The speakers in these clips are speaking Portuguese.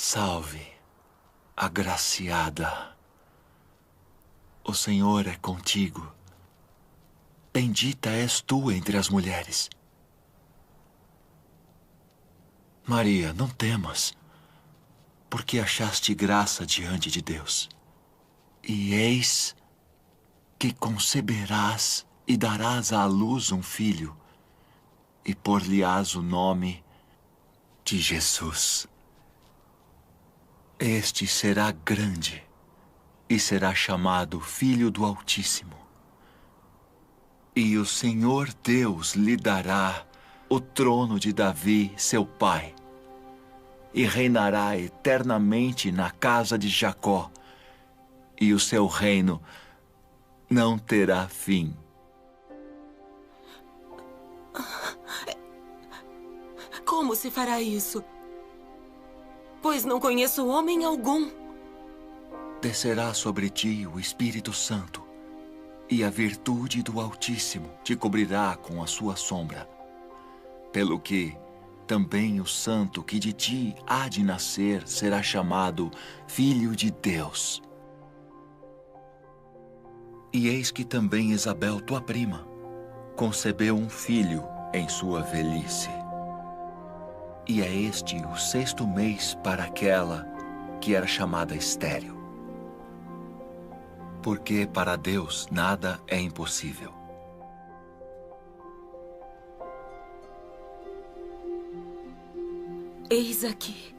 Salve, agraciada. O Senhor é contigo. Bendita és tu entre as mulheres. Maria, não temas, porque achaste graça diante de Deus. E eis que conceberás e darás à luz um filho, e por-lhe-ás o nome de Jesus. Este será grande e será chamado Filho do Altíssimo. E o Senhor Deus lhe dará o trono de Davi, seu pai, e reinará eternamente na casa de Jacó, e o seu reino não terá fim. Como se fará isso? Pois não conheço homem algum. Descerá sobre ti o Espírito Santo, e a virtude do Altíssimo te cobrirá com a sua sombra. Pelo que também o santo que de ti há de nascer será chamado Filho de Deus. E eis que também Isabel, tua prima, concebeu um filho em sua velhice. E é este o 6º mês para aquela que era chamada estéril. Porque para Deus nada é impossível. Eis aqui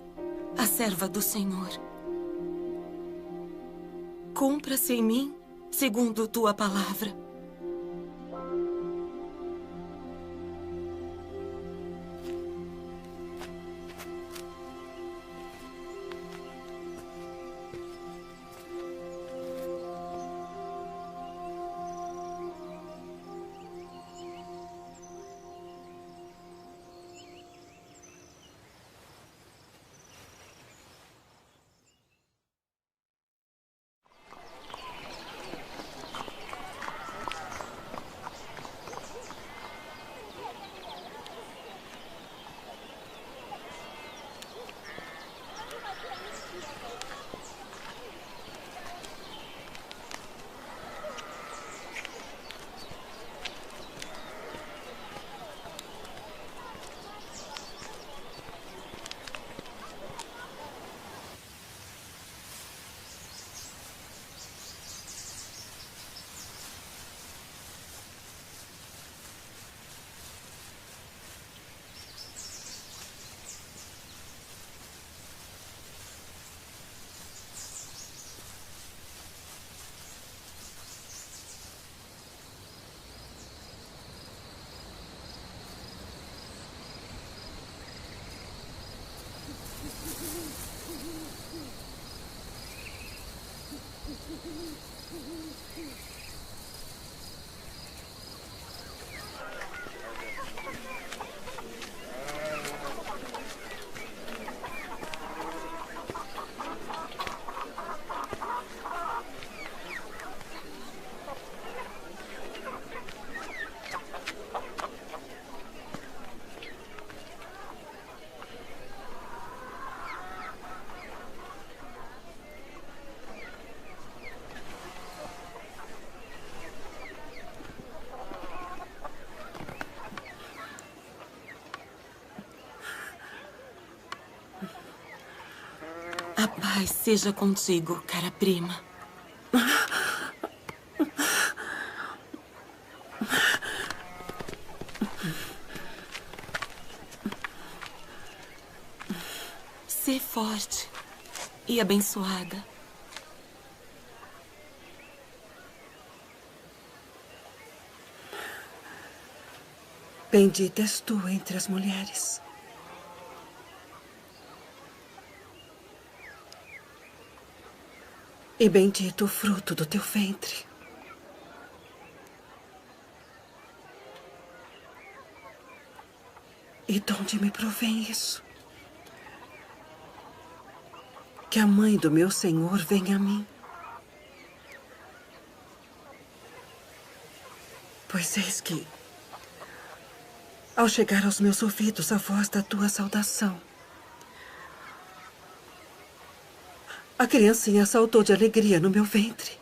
a serva do Senhor. Cumpra-se em mim segundo tua palavra. A paz seja contigo, cara prima. Sê forte e abençoada. Bendita és tu entre as mulheres. E bendito o fruto do teu ventre. E de onde me provém isso? Que a mãe do meu Senhor venha a mim. Pois eis que, ao chegar aos meus ouvidos a voz da tua saudação, a criancinha saltou de alegria no meu ventre.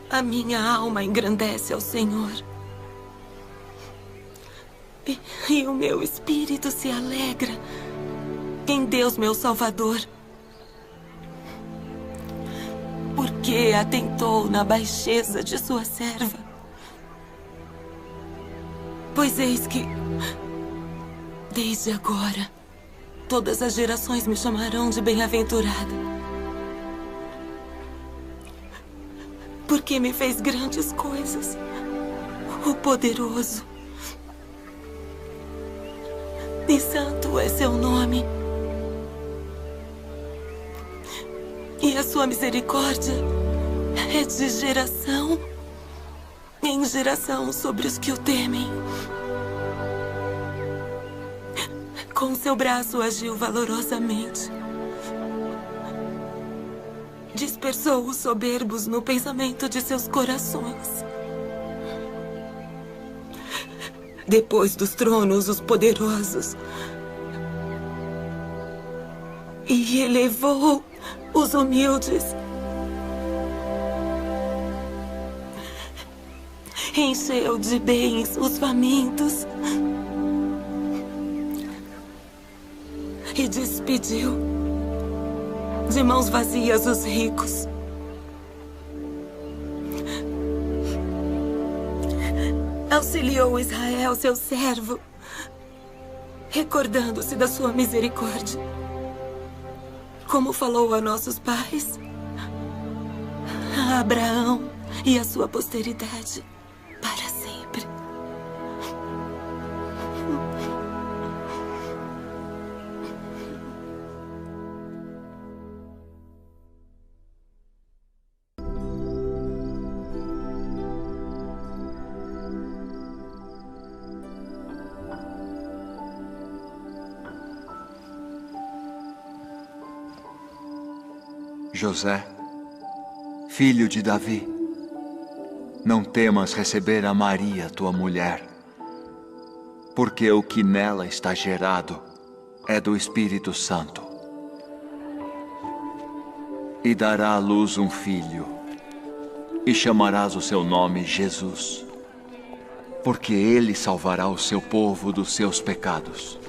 A minha alma engrandece ao Senhor. E o meu espírito se alegra em Deus, meu Salvador. Porque atentou na baixeza de sua serva. Pois eis que, desde agora, todas as gerações me chamarão de bem-aventurada. Porque me fez grandes coisas, o poderoso. E santo é seu nome. E a sua misericórdia é de geração em geração sobre os que o temem. Com seu braço agiu valorosamente. Dispersou os soberbos no pensamento de seus corações. Depois dos tronos, os poderosos. E elevou os humildes. Encheu de bens os famintos. E despediu de mãos vazias os ricos. Auxiliou Israel, seu servo, recordando-se da sua misericórdia, como falou a nossos pais, a Abraão e a sua posteridade para sempre. José, filho de Davi, não temas receber a Maria, tua mulher, porque o que nela está gerado é do Espírito Santo. E dará à luz um filho, e chamarás o seu nome Jesus, porque ele salvará o seu povo dos seus pecados.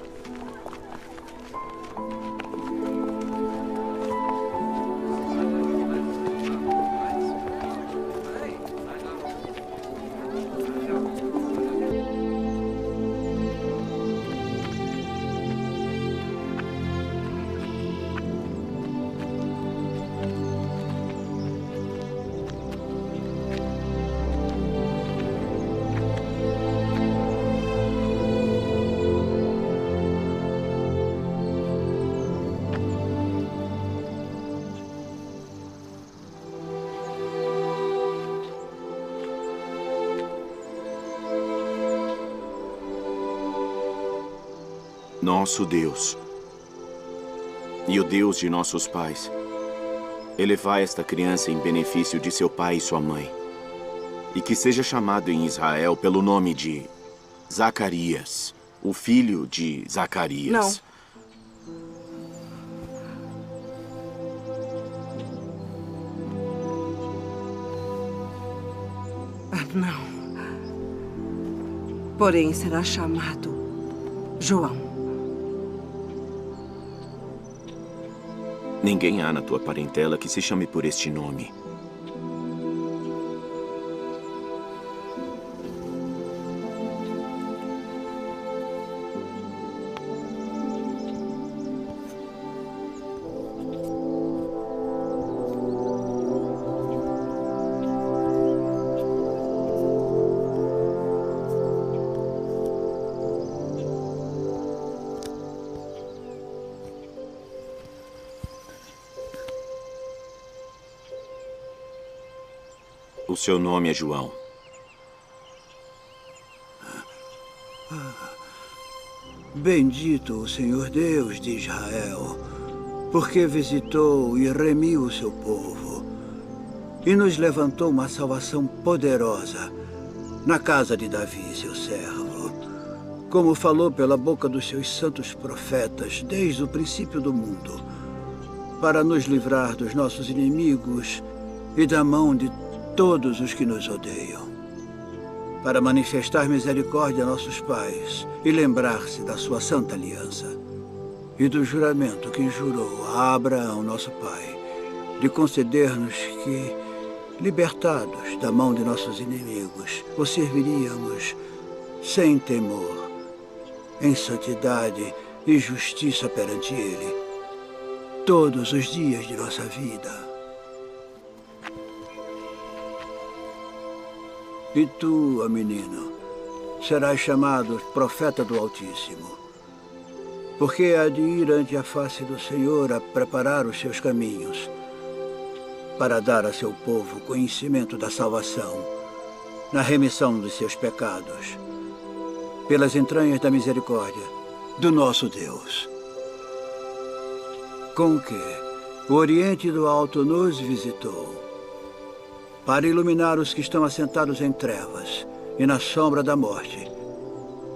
Nosso Deus e o Deus de nossos pais, elevai esta criança em benefício de seu pai e sua mãe, e que seja chamado em Israel pelo nome de Zacarias, o filho de Zacarias. Não. Não. Porém, será chamado João. Ninguém há na tua parentela que se chame por este nome. O seu nome é João. Bendito o Senhor Deus de Israel, porque visitou e remiu o seu povo e nos levantou uma salvação poderosa na casa de Davi, seu servo, como falou pela boca dos seus santos profetas desde o princípio do mundo, para nos livrar dos nossos inimigos e da mão de todos os que nos odeiam, para manifestar misericórdia a nossos pais e lembrar-se da sua santa aliança e do juramento que jurou a Abraão, nosso pai, de conceder-nos que, libertados da mão de nossos inimigos, o serviríamos sem temor, em santidade e justiça perante Ele, todos os dias de nossa vida. E tu, ó menino, serás chamado profeta do Altíssimo, porque há de ir ante a face do Senhor a preparar os seus caminhos, para dar a seu povo conhecimento da salvação, na remissão dos seus pecados, pelas entranhas da misericórdia do nosso Deus. Com que o Oriente do Alto nos visitou, para iluminar os que estão assentados em trevas e na sombra da morte,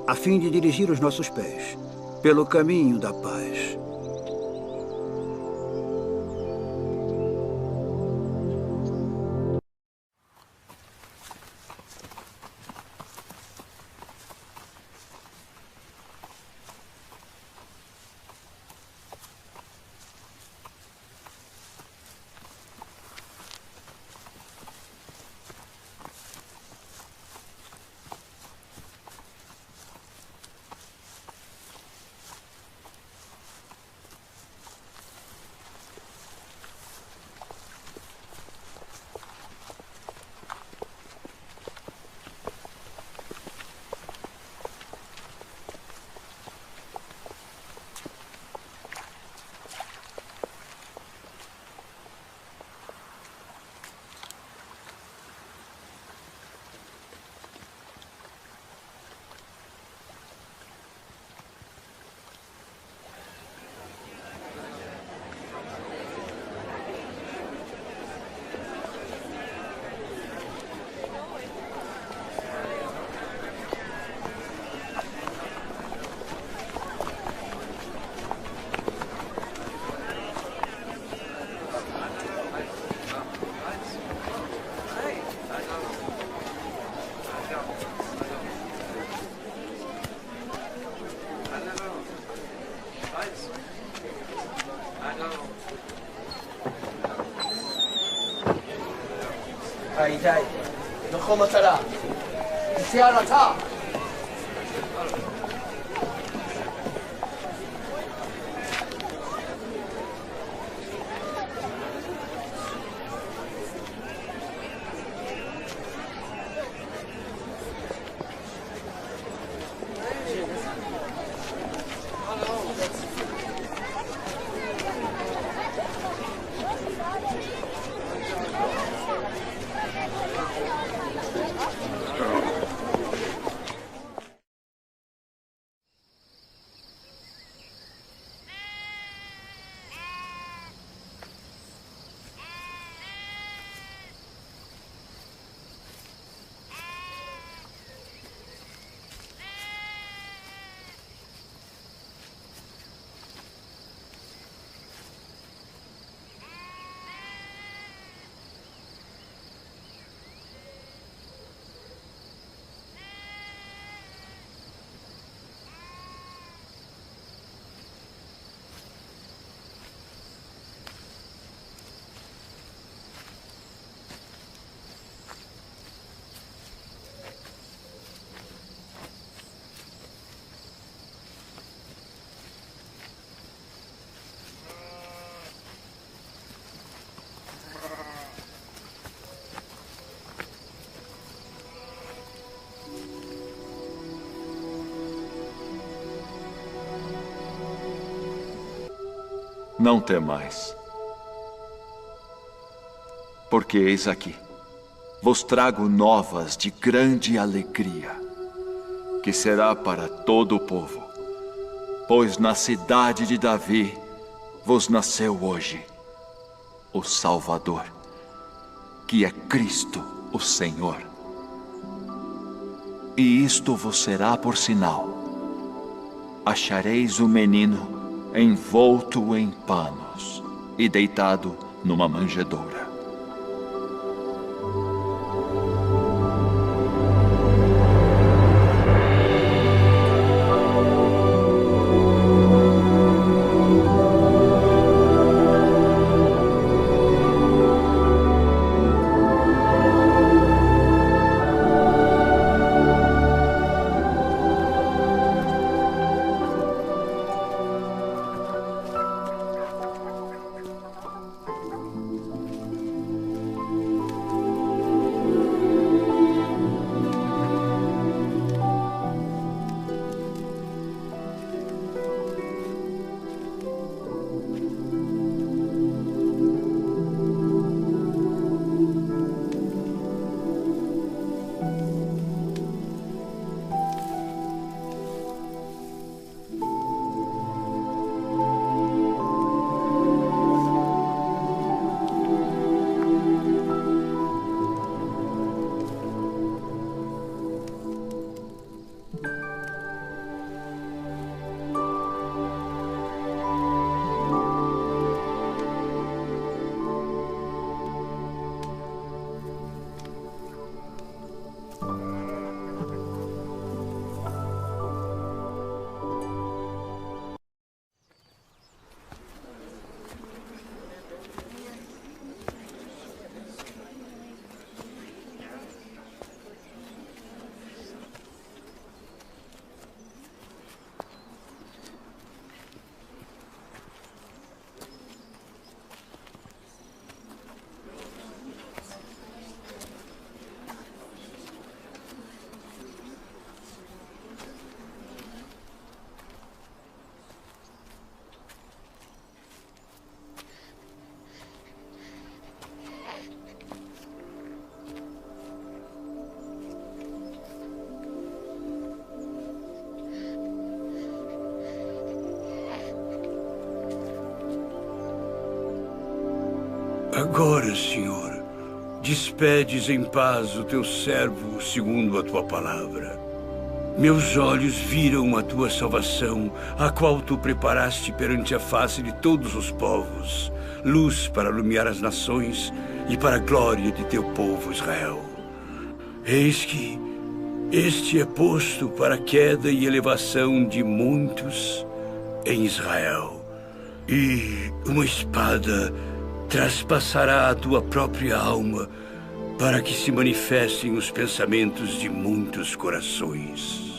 a fim de dirigir os nossos pés pelo caminho da paz. جاي نخوم ترى سيارة تا Não temais, porque eis aqui, vos trago novas de grande alegria, que será para todo o povo. Pois na cidade de Davi vos nasceu hoje o Salvador, que é Cristo o Senhor. E isto vos será por sinal: achareis o menino envolto em panos e deitado numa manjedoura. Agora, Senhor, despedes em paz o teu servo segundo a tua palavra. Meus olhos viram a tua salvação, a qual tu preparaste perante a face de todos os povos, luz para iluminar as nações e para a glória de teu povo Israel. Eis que este é posto para a queda e elevação de muitos em Israel, e uma espada traspassará a tua própria alma para que se manifestem os pensamentos de muitos corações.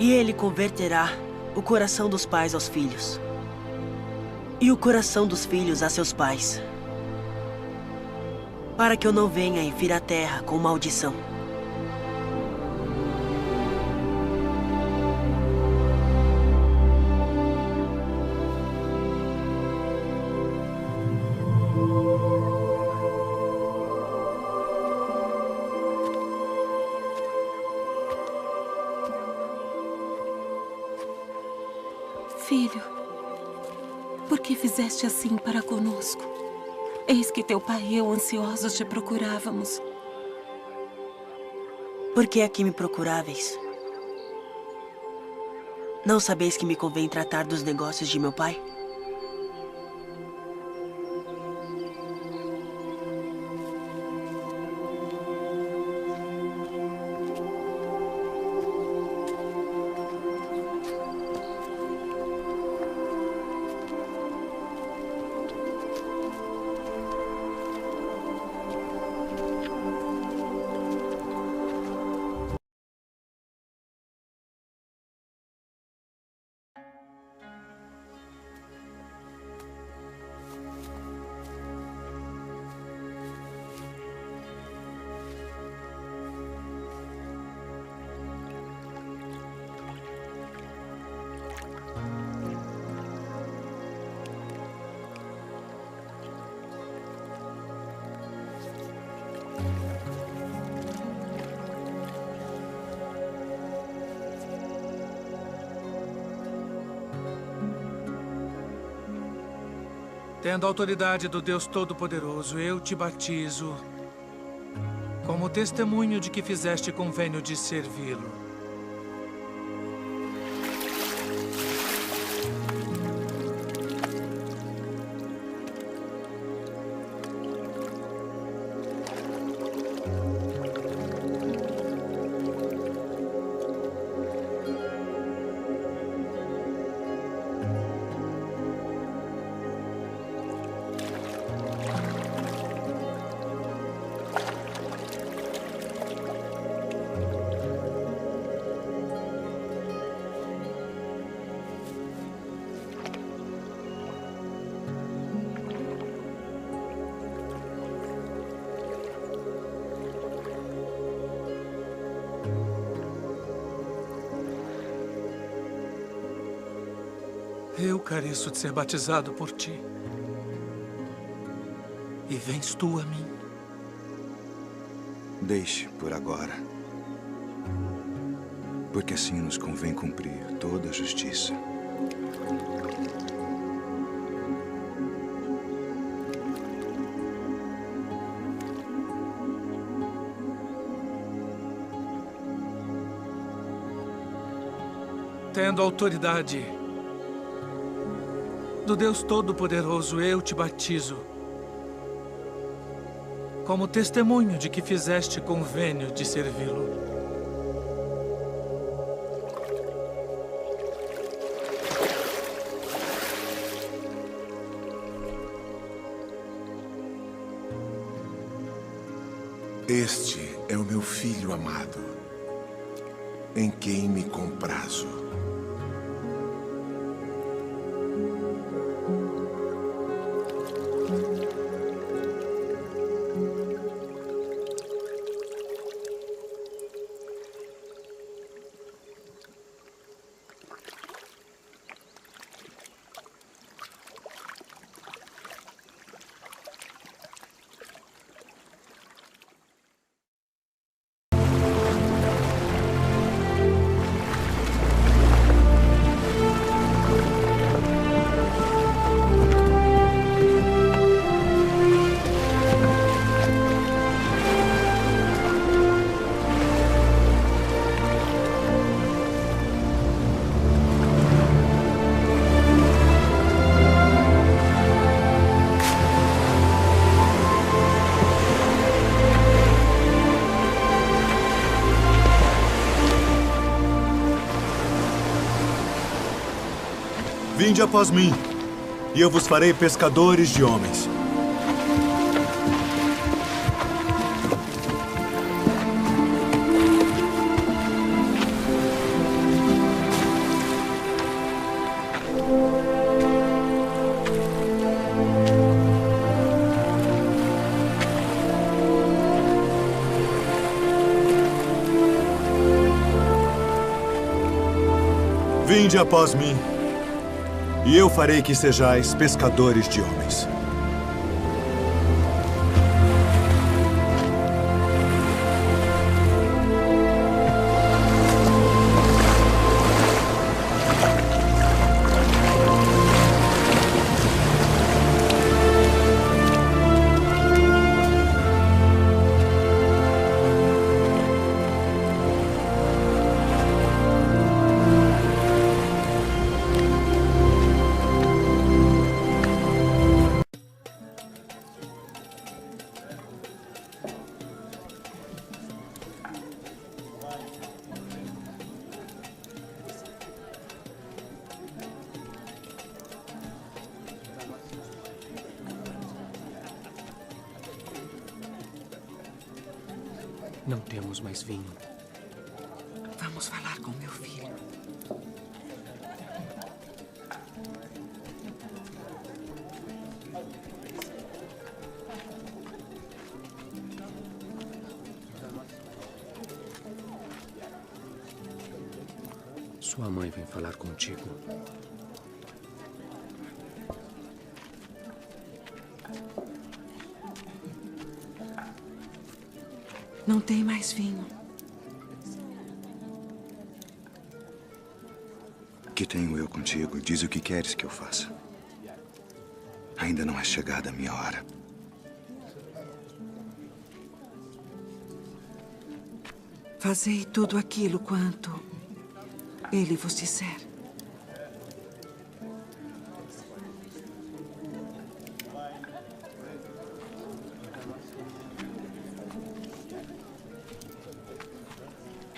E ele converterá o coração dos pais aos filhos, e o coração dos filhos a seus pais, para que eu não venha e fira a terra com maldição. Filho, por que fizeste assim para conosco? Eis que teu pai e eu ansiosos te procurávamos. Por que aqui me procuráveis? Não sabeis que me convém tratar dos negócios de meu pai? Tendo a autoridade do Deus Todo-Poderoso, eu te batizo como testemunho de que fizeste convênio de servi-lo. Eu careço de ser batizado por ti. E vens tu a mim. Deixe por agora. Porque assim nos convém cumprir toda a justiça. Tendo autoridade do Deus Todo-Poderoso, eu te batizo como testemunho de que fizeste convênio de servi-lo. Este é o meu filho amado, em quem me comprazo. Vinde após mim, e eu vos farei pescadores de homens. Vinde após mim, e eu farei que sejais pescadores de homens. Não temos mais vinho. Vamos falar com meu filho. Sua mãe vem falar contigo. Não tem mais vinho. Que tenho eu contigo? Diz o que queres que eu faça. Ainda não é chegada a minha hora. Fazei tudo aquilo quanto ele vos disser.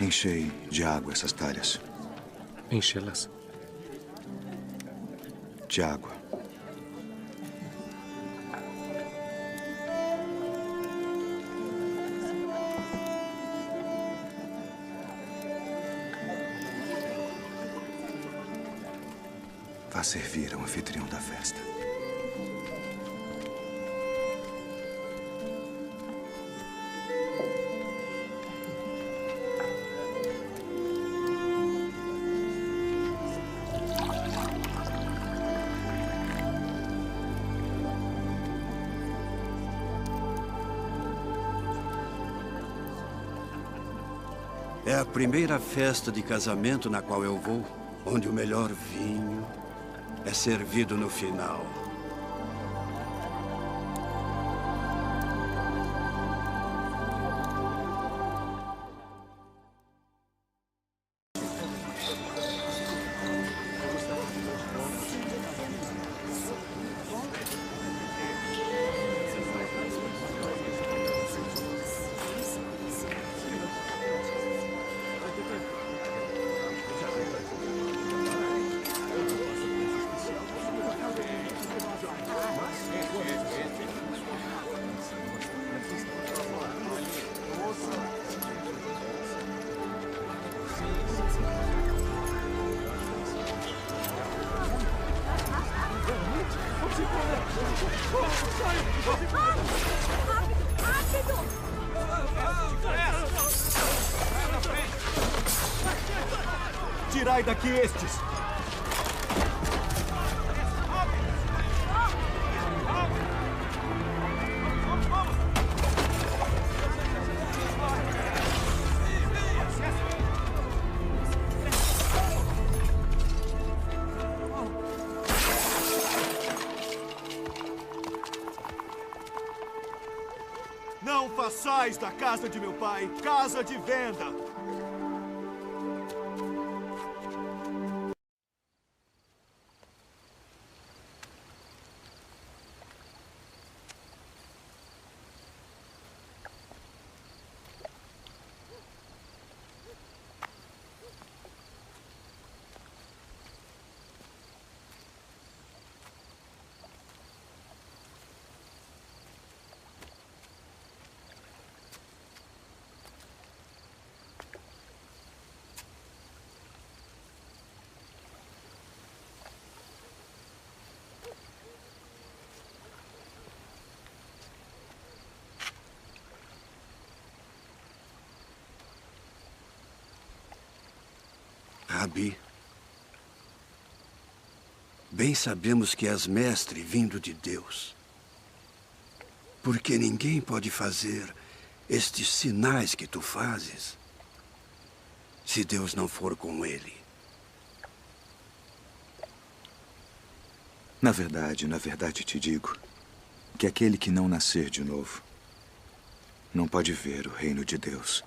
Enchei de água essas talhas. Enchê-las. De água. Vá servir ao anfitrião da festa. É a primeira festa de casamento na qual eu vou, onde o melhor vinho é servido no final. Tirai daqui estes! Não façais da casa de meu pai casa de venda! Rabi, bem sabemos que és mestre vindo de Deus. Porque ninguém pode fazer estes sinais que tu fazes se Deus não for com ele. Na verdade te digo que aquele que não nascer de novo não pode ver o reino de Deus.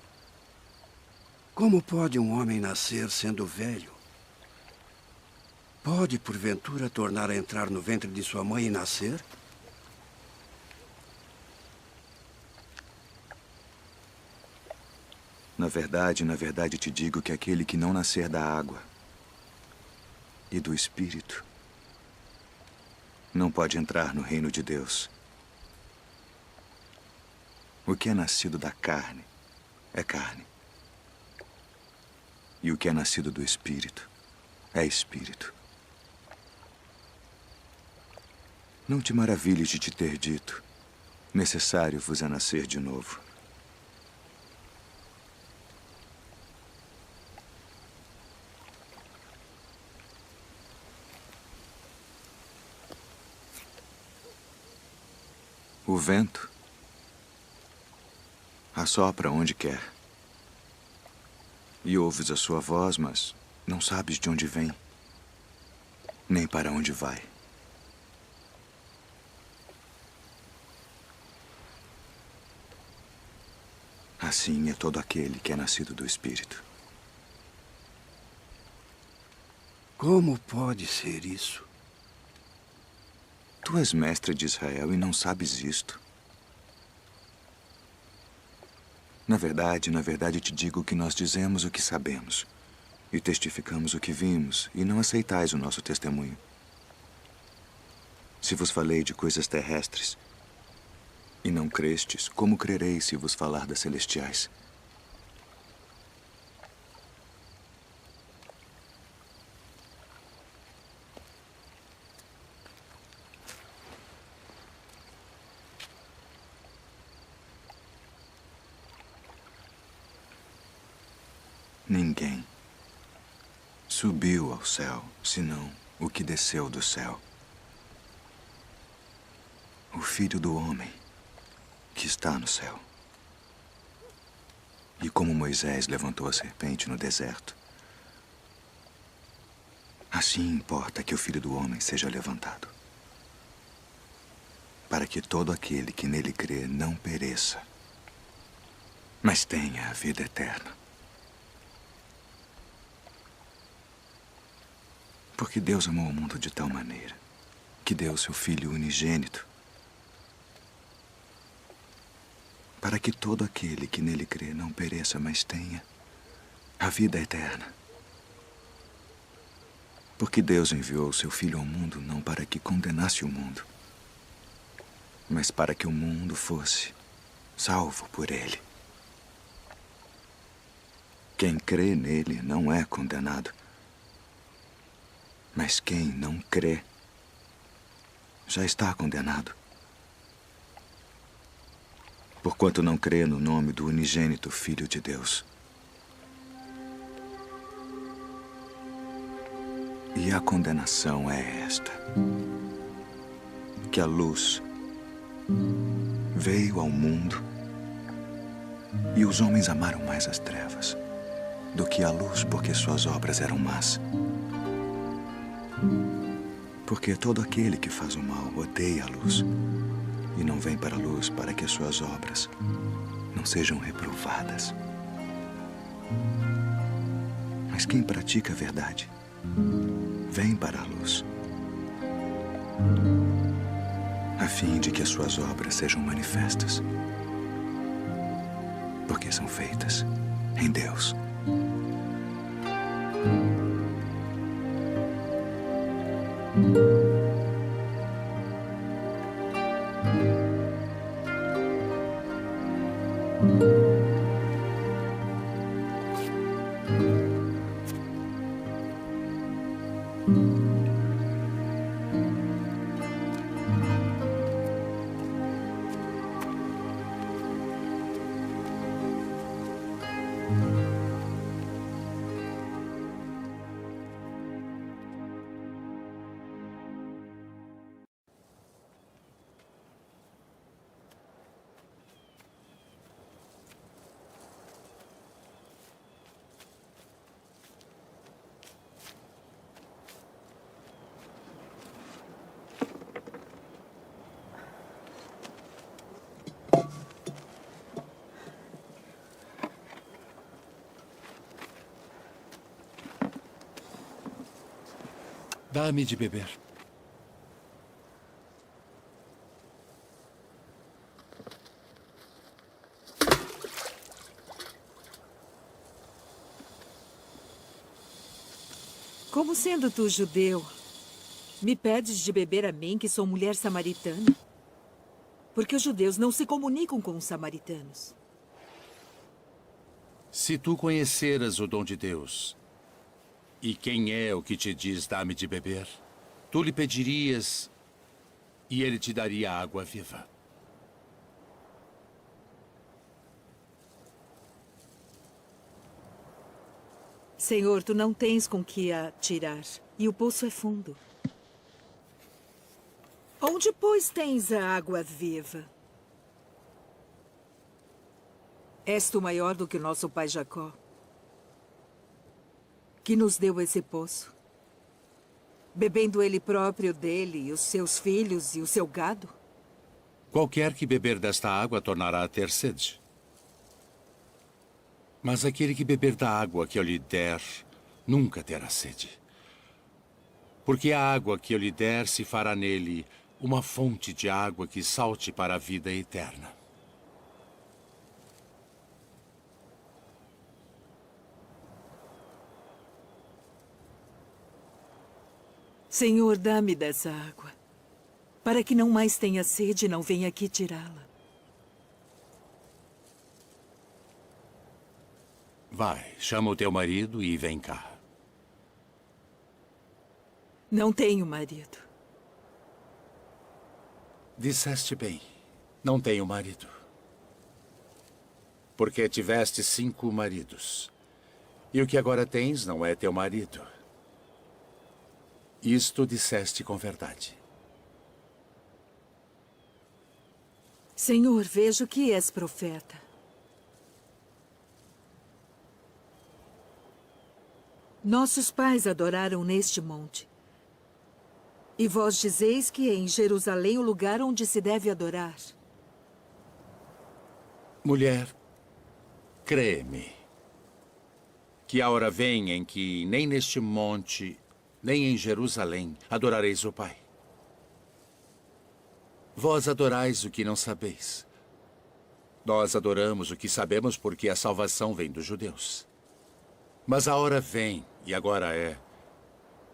Como pode um homem nascer sendo velho? Pode, porventura, tornar a entrar no ventre de sua mãe e nascer? Na verdade te digo que aquele que não nascer da água e do Espírito não pode entrar no reino de Deus. O que é nascido da carne é carne. E o que é nascido do Espírito é Espírito. Não te maravilhes de te ter dito: necessário vos é nascer de novo. O vento assopra onde quer. E ouves a sua voz, mas não sabes de onde vem, nem para onde vai. Assim é todo aquele que é nascido do Espírito. Como pode ser isso? Tu és mestre de Israel e não sabes isto. Na verdade te digo que nós dizemos o que sabemos e testificamos o que vimos, e não aceitais o nosso testemunho. Se vos falei de coisas terrestres e não crestes, como crereis se vos falar das celestiais? Ninguém subiu ao céu, senão o que desceu do céu. O Filho do Homem que está no céu. E como Moisés levantou a serpente no deserto, assim importa que o Filho do Homem seja levantado, para que todo aquele que nele crê não pereça, mas tenha a vida eterna. Porque Deus amou o mundo de tal maneira que deu seu Filho unigênito, para que todo aquele que nele crê não pereça, mas tenha a vida eterna. Porque Deus enviou seu Filho ao mundo não para que condenasse o mundo, mas para que o mundo fosse salvo por ele. Quem crê nele não é condenado, mas quem não crê já está condenado, porquanto não crê no nome do unigênito Filho de Deus. E a condenação é esta: que a luz veio ao mundo e os homens amaram mais as trevas do que a luz, porque suas obras eram más. Porque todo aquele que faz o mal odeia a luz e não vem para a luz, para que as suas obras não sejam reprovadas. Mas quem pratica a verdade vem para a luz, a fim de que as suas obras sejam manifestas, porque são feitas em Deus. Dá-me de beber. Como sendo tu judeu, me pedes de beber a mim, que sou mulher samaritana? Porque os judeus não se comunicam com os samaritanos. Se tu conheceras o dom de Deus, e quem é o que te diz dá-me de beber, tu lhe pedirias e ele te daria água viva. Senhor, tu não tens com que a tirar, e o poço é fundo. Onde, pois, tens a água viva? És tu maior do que o nosso pai Jacó, que nos deu esse poço, bebendo ele próprio dele, e os seus filhos e o seu gado? Qualquer que beber desta água tornará a ter sede. Mas aquele que beber da água que eu lhe der, nunca terá sede. Porque a água que eu lhe der se fará nele uma fonte de água que salte para a vida eterna. Senhor, dá-me dessa água, para que não mais tenha sede e não venha aqui tirá-la. Vai, chama o teu marido e vem cá. Não tenho marido. Disseste bem, não tenho marido. Porque tiveste 5 maridos. E o que agora tens não é teu marido. Isto disseste com verdade. Senhor, vejo que és profeta. Nossos pais adoraram neste monte. E vós dizeis que é em Jerusalém o lugar onde se deve adorar. Mulher, crê-me, que a hora vem em que nem neste monte, nem em Jerusalém adorareis o Pai. Vós adorais o que não sabeis. Nós adoramos o que sabemos porque a salvação vem dos judeus. Mas a hora vem, e agora é,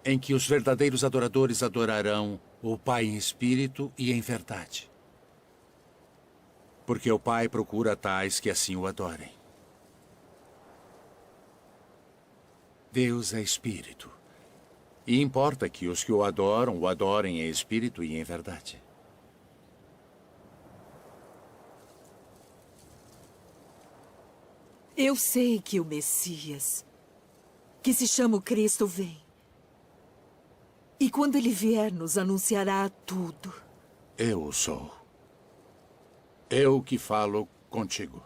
em que os verdadeiros adoradores adorarão o Pai em espírito e em verdade. Porque o Pai procura tais que assim o adorem. Deus é espírito. E importa que os que o adorem em espírito e em verdade. Eu sei que o Messias, que se chama o Cristo, vem. E quando ele vier, nos anunciará tudo. Eu o sou. Eu que falo contigo.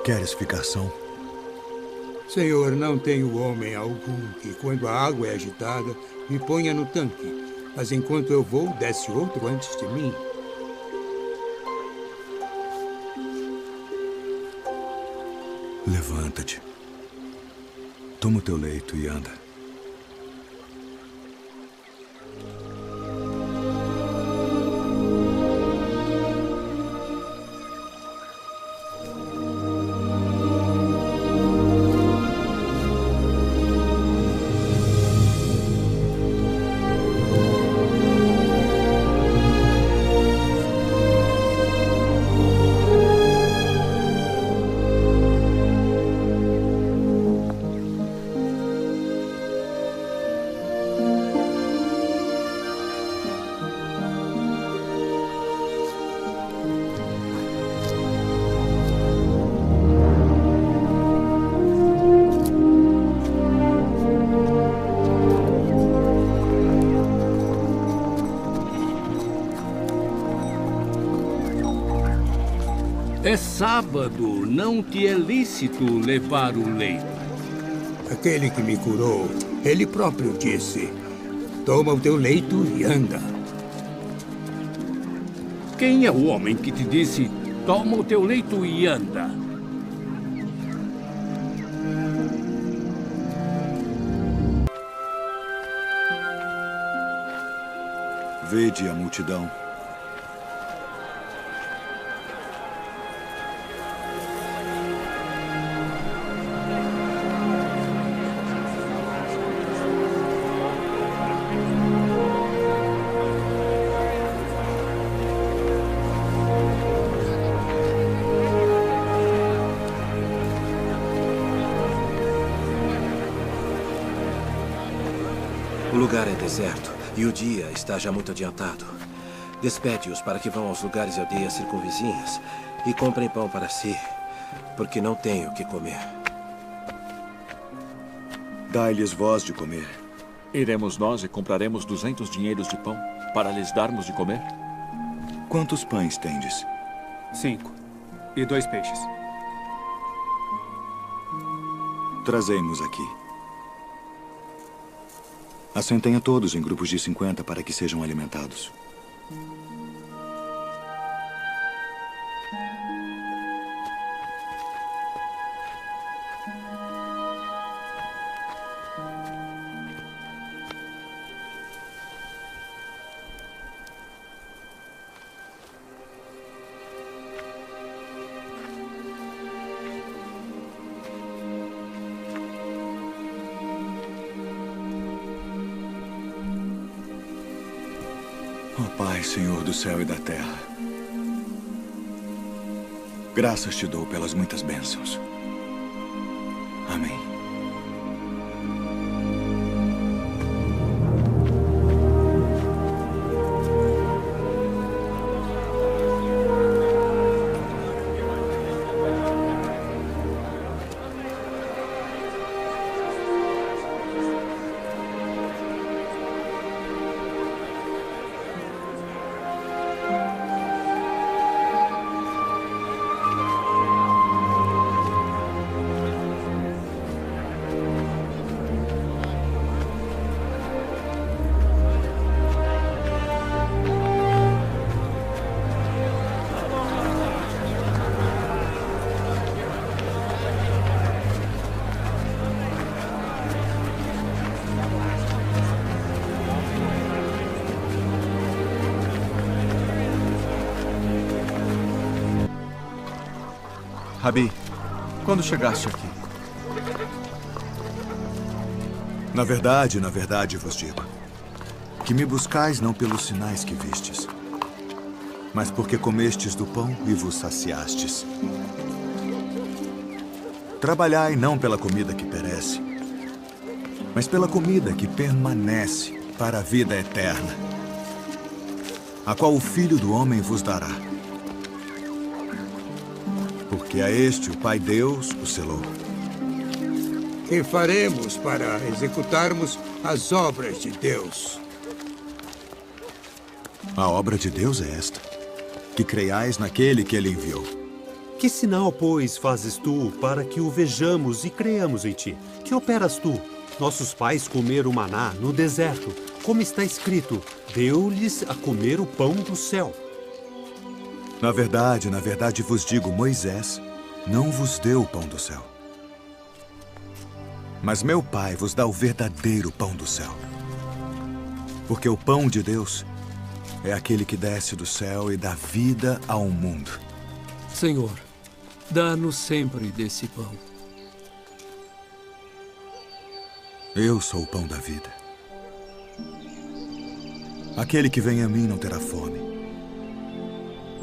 Queres ficar são? Senhor, não tenho homem algum que, quando a água é agitada, me ponha no tanque. Mas enquanto eu vou, desce outro antes de mim. Levanta-te. Toma o teu leito e anda. sábado não te é lícito levar o leito. Aquele que me curou, ele próprio disse: toma o teu leito e anda. Quem é o homem que te disse: toma o teu leito e anda? Vede a multidão. O lugar é deserto e o dia está já muito adiantado. Despede-os para que vão aos lugares e aldeias circunvizinhas e comprem pão para si, porque não têm o que comer. Dai-lhes vós de comer. Iremos nós e compraremos 200 dinheiros de pão para lhes darmos de comer? Quantos pães tendes? 5. E 2 peixes. Trazei-mos aqui. Assentem a todos em grupos de 50 para que sejam alimentados. Ó Pai, Senhor do céu e da terra, graças te dou pelas muitas bênçãos. Amém. Rabi, quando chegaste aqui? Na verdade vos digo, que me buscais não pelos sinais que vistes, mas porque comestes do pão e vos saciastes. Trabalhai não pela comida que perece, mas pela comida que permanece para a vida eterna, a qual o Filho do Homem vos dará. Porque a este o Pai Deus o selou. Que faremos para executarmos as obras de Deus? A obra de Deus é esta, que creiais naquele que ele enviou. Que sinal, pois, fazes tu para que o vejamos e creiamos em ti? Que operas tu? Nossos pais comeram maná no deserto, como está escrito, deu-lhes a comer o pão do céu. Na verdade vos digo, Moisés não vos deu o pão do céu. Mas meu Pai vos dá o verdadeiro pão do céu. Porque o pão de Deus é aquele que desce do céu e dá vida ao mundo. Senhor, dá-nos sempre desse pão. Eu sou o pão da vida. Aquele que vem a mim não terá fome.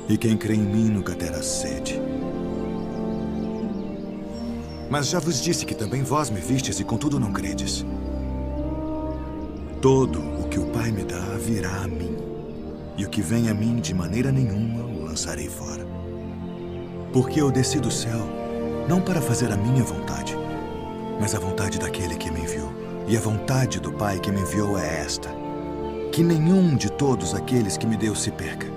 E quem crê em mim nunca terá sede. Mas já vos disse que também vós me vistes e contudo não credes. Todo o que o Pai me dá virá a mim. E o que vem a mim de maneira nenhuma o lançarei fora. Porque eu desci do céu, não para fazer a minha vontade, mas a vontade daquele que me enviou. E a vontade do Pai que me enviou é esta: que nenhum de todos aqueles que me deu se perca,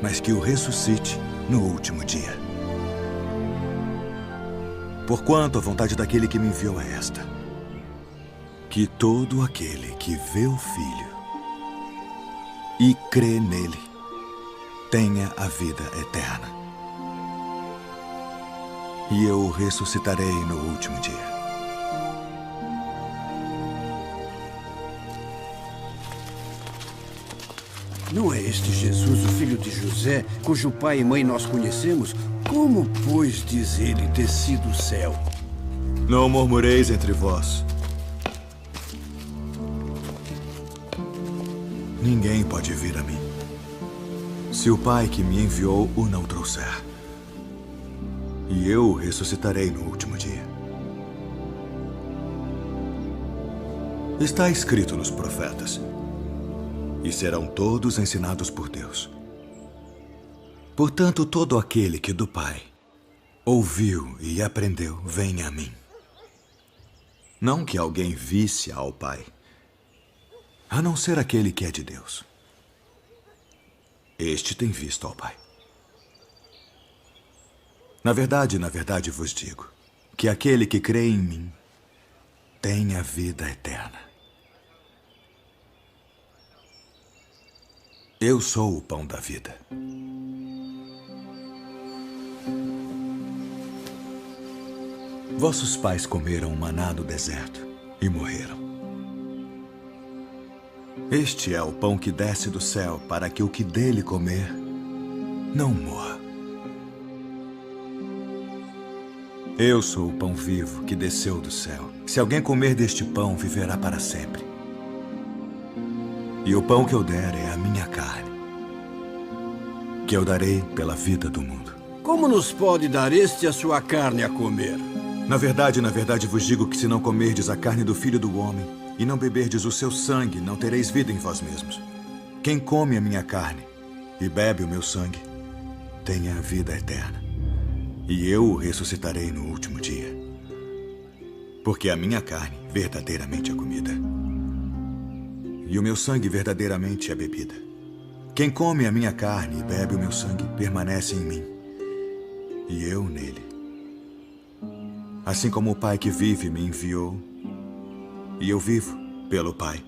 mas que o ressuscite no último dia. Porquanto a vontade daquele que me enviou é esta: que todo aquele que vê o Filho e crê nele tenha a vida eterna. E eu o ressuscitarei no último dia. Não é este Jesus, o filho de José, cujo pai e mãe nós conhecemos? Como, pois, diz ele, desci do céu? Não murmureis entre vós. Ninguém pode vir a mim se o Pai que me enviou o não trouxer. E eu o ressuscitarei no último dia. Está escrito nos profetas: e serão todos ensinados por Deus. Portanto, todo aquele que do Pai ouviu e aprendeu, vem a mim. Não que alguém visse ao Pai, a não ser aquele que é de Deus. Este tem visto ao Pai. Na verdade vos digo que aquele que crê em mim tem a vida eterna. Eu sou o pão da vida. Vossos pais comeram maná no deserto e morreram. Este é o pão que desce do céu, para que o que dele comer não morra. Eu sou o pão vivo que desceu do céu. Se alguém comer deste pão, viverá para sempre. E o pão que eu der é a minha carne, que eu darei pela vida do mundo. Como nos pode dar este a sua carne a comer? Na verdade vos digo que se não comerdes a carne do Filho do Homem e não beberdes o seu sangue, não tereis vida em vós mesmos. Quem come a minha carne e bebe o meu sangue, tem a vida eterna. E eu o ressuscitarei no último dia. Porque a minha carne verdadeiramente é comida, e o meu sangue verdadeiramente é bebida. Quem come a minha carne e bebe o meu sangue permanece em mim, e eu nele. Assim como o Pai que vive me enviou, e eu vivo pelo Pai.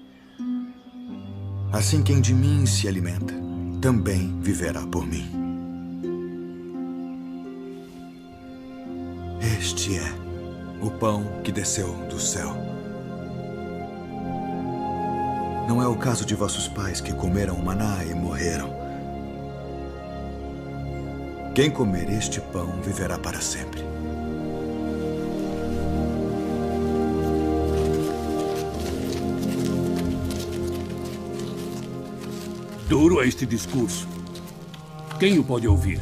Assim quem de mim se alimenta, também viverá por mim. Este é o pão que desceu do céu. Não é o caso de vossos pais que comeram maná e morreram. Quem comer este pão viverá para sempre. Duro é este discurso. Quem o pode ouvir?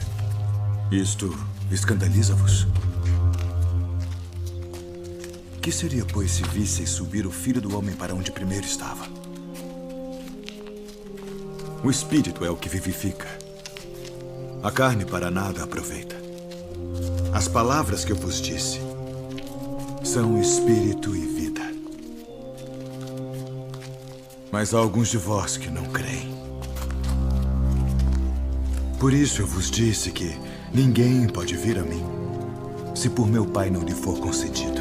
Isto escandaliza-vos? Que seria, pois, se visseis subir o Filho do Homem para onde primeiro estava? O Espírito é o que vivifica. A carne para nada aproveita. As palavras que eu vos disse são Espírito e vida. Mas há alguns de vós que não creem. Por isso eu vos disse que ninguém pode vir a mim se por meu Pai não lhe for concedido.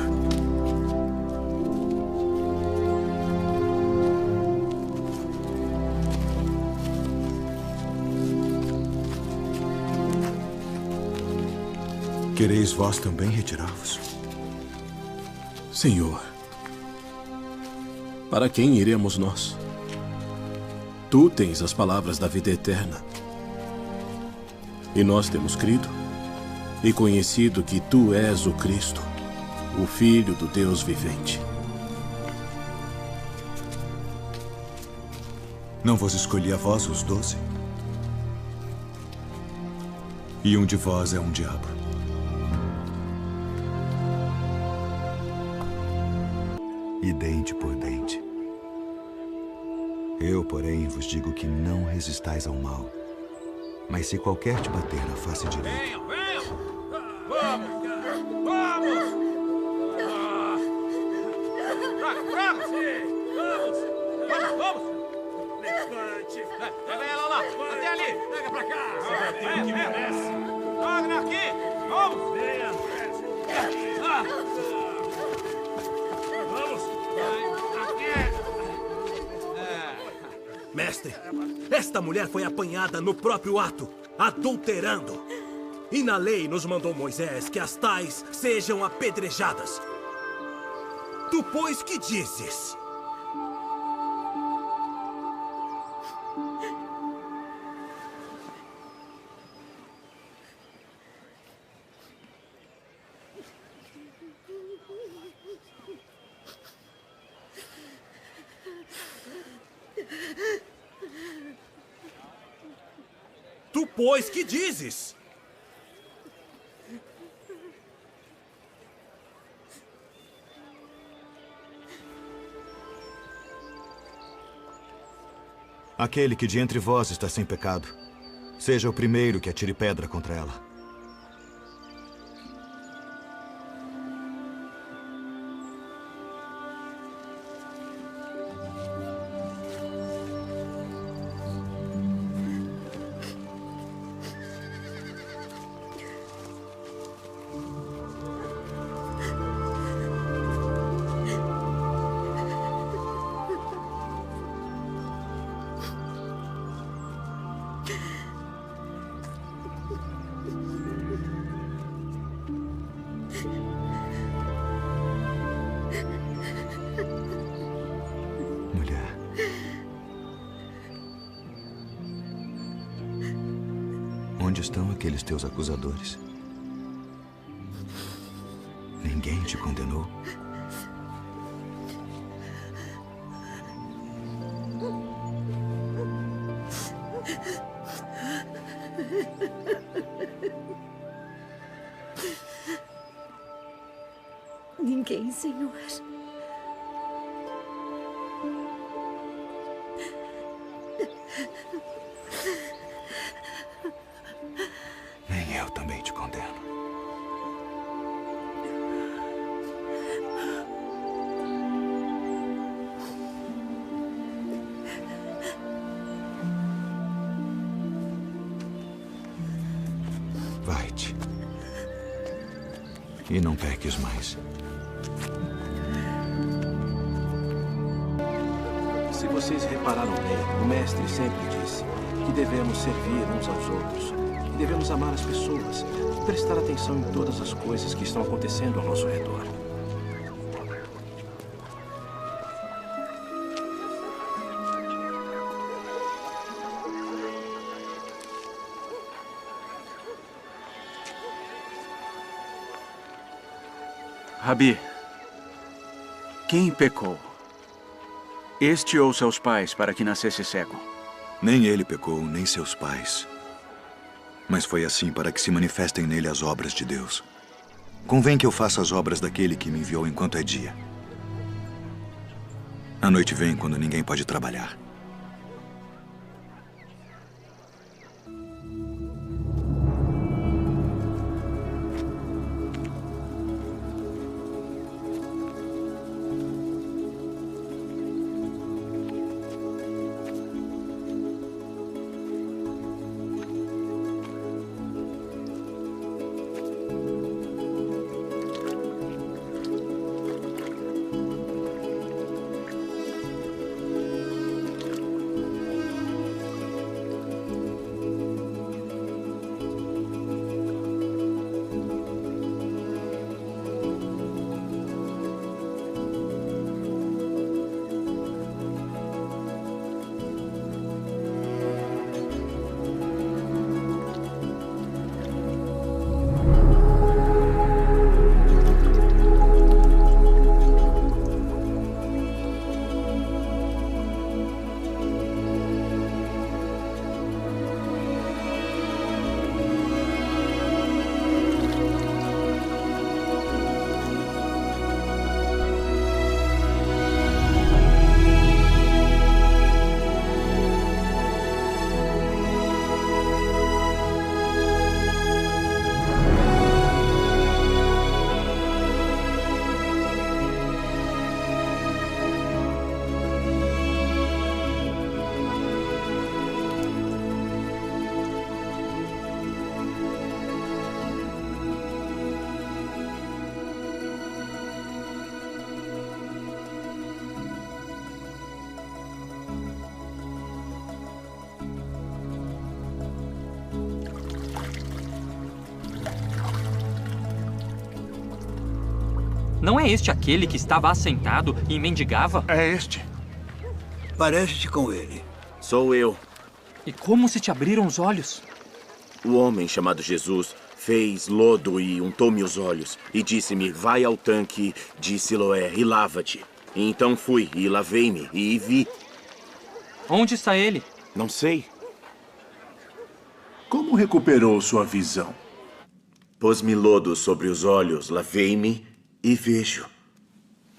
Quereis vós também retirar-vos? Senhor, para quem iremos nós? Tu tens as palavras da vida eterna. E nós temos crido e conhecido que tu és o Cristo, o Filho do Deus vivente. Não vos escolhi a vós os 12? E um de vós é um diabo. E dente por dente. Eu, porém, vos digo que não resistais ao mal. Mas se qualquer te bater na face direita... Venham! Vamos! Vamos! Vamos! Levante! Pega ela lá! Até ali! Pega pra cá! Vem, que merece! Joga aqui! Vamos! Venha! Vamos! Mestre, esta mulher foi apanhada no próprio ato, adulterando. E na lei nos mandou Moisés que as tais sejam apedrejadas. Tu, pois, que dizes? Tu, pois, que dizes? Aquele que de entre vós está sem pecado, seja o primeiro que atire pedra contra ela. Onde estão aqueles teus acusadores? Ninguém te condenou? Ninguém, Senhor. Nem eu também te condeno. Vai-te. E não peques mais. Se vocês repararam bem, o mestre sempre disse que devemos servir uns aos outros, que devemos amar as pessoas e prestar atenção em todas as coisas que estão acontecendo ao nosso redor. Rabi, quem pecou? Este ou seus pais para que nascesse cego? Nem ele pecou, nem seus pais. Mas foi assim para que se manifestem nele as obras de Deus. Convém que eu faça as obras daquele que me enviou enquanto é dia. A noite vem quando ninguém pode trabalhar. Não é este aquele que estava assentado e mendigava? É este. Parece-te com ele. Sou eu. E como se te abriram os olhos? O homem chamado Jesus fez lodo e untou-me os olhos e disse-me, vai ao tanque de Siloé e lava-te. E então fui e lavei-me e vi. Onde está ele? Não sei. Como recuperou sua visão? Pôs-me lodo sobre os olhos, lavei-me e vejo.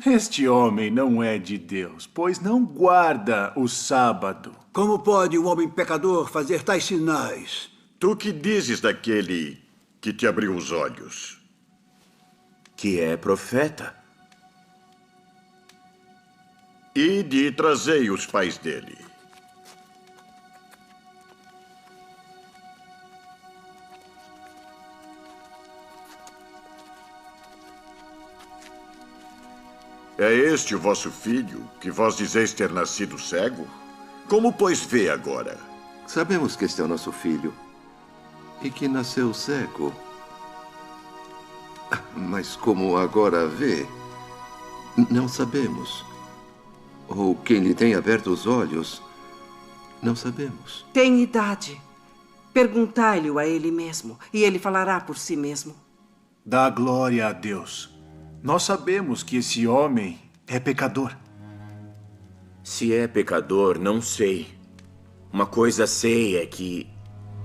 Este homem não é de Deus, pois não guarda o sábado. Como pode um homem pecador fazer tais sinais? Tu que dizes daquele que te abriu os olhos? Que é profeta. Ide e trazei os pais dele. É este o vosso filho, que vós dizeis ter nascido cego? Como, pois, vê agora? Sabemos que este é o nosso filho e que nasceu cego. Mas como agora vê, não sabemos. Ou quem lhe tem aberto os olhos, não sabemos. Tem idade. Perguntai-lhe a ele mesmo, e ele falará por si mesmo. Dá glória a Deus. Nós sabemos que esse homem é pecador. Se é pecador, não sei. Uma coisa sei é que,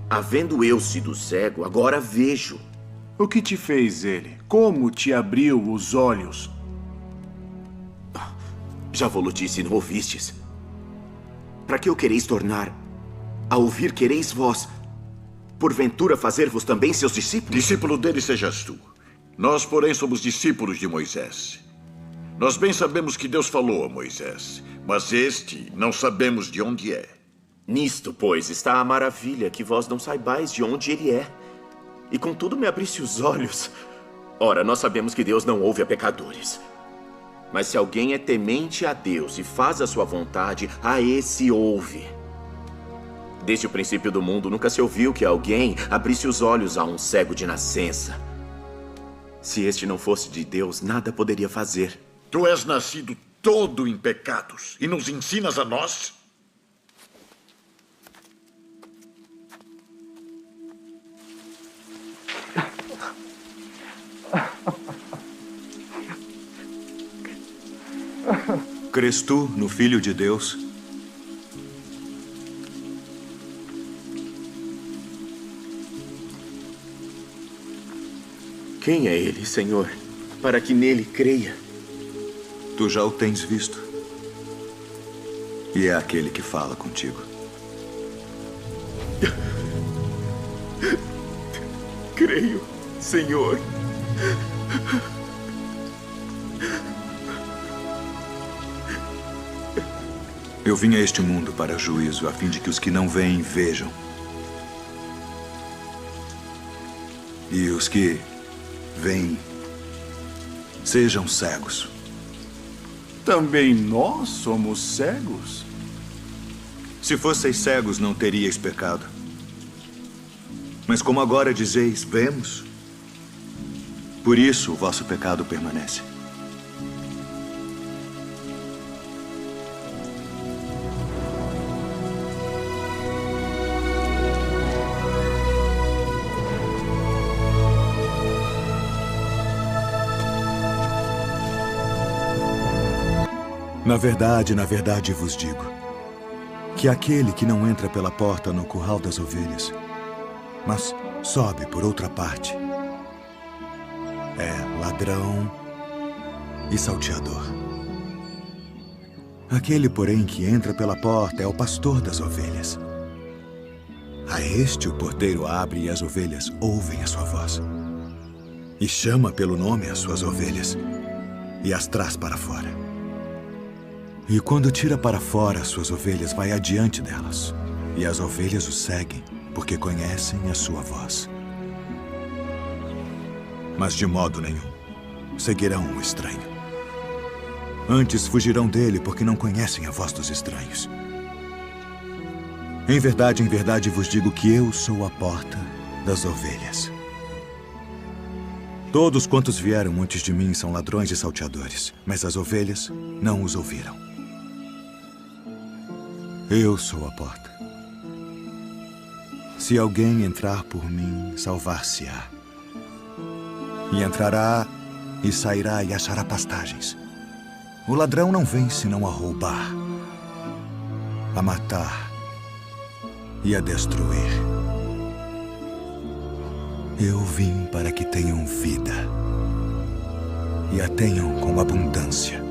havendo eu sido cego, agora vejo. O que te fez ele? Como te abriu os olhos? Já vos disse e não ouvistes. Para que o quereis tornar? A ouvir quereis vós, porventura fazer-vos também seus discípulos? Discípulo dele sejas tu. Nós, porém, somos discípulos de Moisés. Nós bem sabemos que Deus falou a Moisés, mas este não sabemos de onde é. Nisto, pois, está a maravilha, que vós não saibais de onde ele é. E contudo me abriste os olhos. Ora, nós sabemos que Deus não ouve a pecadores. Mas se alguém é temente a Deus e faz a sua vontade, a esse ouve. Desde o princípio do mundo, nunca se ouviu que alguém abrisse os olhos a um cego de nascença. Se este não fosse de Deus, nada poderia fazer. Tu és nascido todo em pecados e nos ensinas a nós? Crês tu no Filho de Deus? Quem é ele, Senhor, para que nele creia? Tu já o tens visto. E é aquele que fala contigo. Creio, Senhor. Eu vim a este mundo para juízo, a fim de que os que não veem vejam. E os que veem sejam cegos. Também nós somos cegos? Se fosseis cegos, não teríeis pecado. Mas como agora dizeis, vemos, por isso o vosso pecado permanece. Na verdade vos digo, que aquele que não entra pela porta no curral das ovelhas, mas sobe por outra parte, é ladrão e salteador. Aquele, porém, que entra pela porta é o pastor das ovelhas. A este o porteiro abre e as ovelhas ouvem a sua voz. E chama pelo nome as suas ovelhas e as traz para fora. E quando tira para fora as suas ovelhas, vai adiante delas. E as ovelhas o seguem, porque conhecem a sua voz. Mas de modo nenhum seguirão o estranho. Antes fugirão dele, porque não conhecem a voz dos estranhos. Em verdade vos digo que eu sou a porta das ovelhas. Todos quantos vieram antes de mim são ladrões e salteadores, mas as ovelhas não os ouviram. Eu sou a porta. Se alguém entrar por mim, salvar-se-á. E entrará e sairá e achará pastagens. O ladrão não vem senão a roubar, a matar e a destruir. Eu vim para que tenham vida e a tenham com abundância.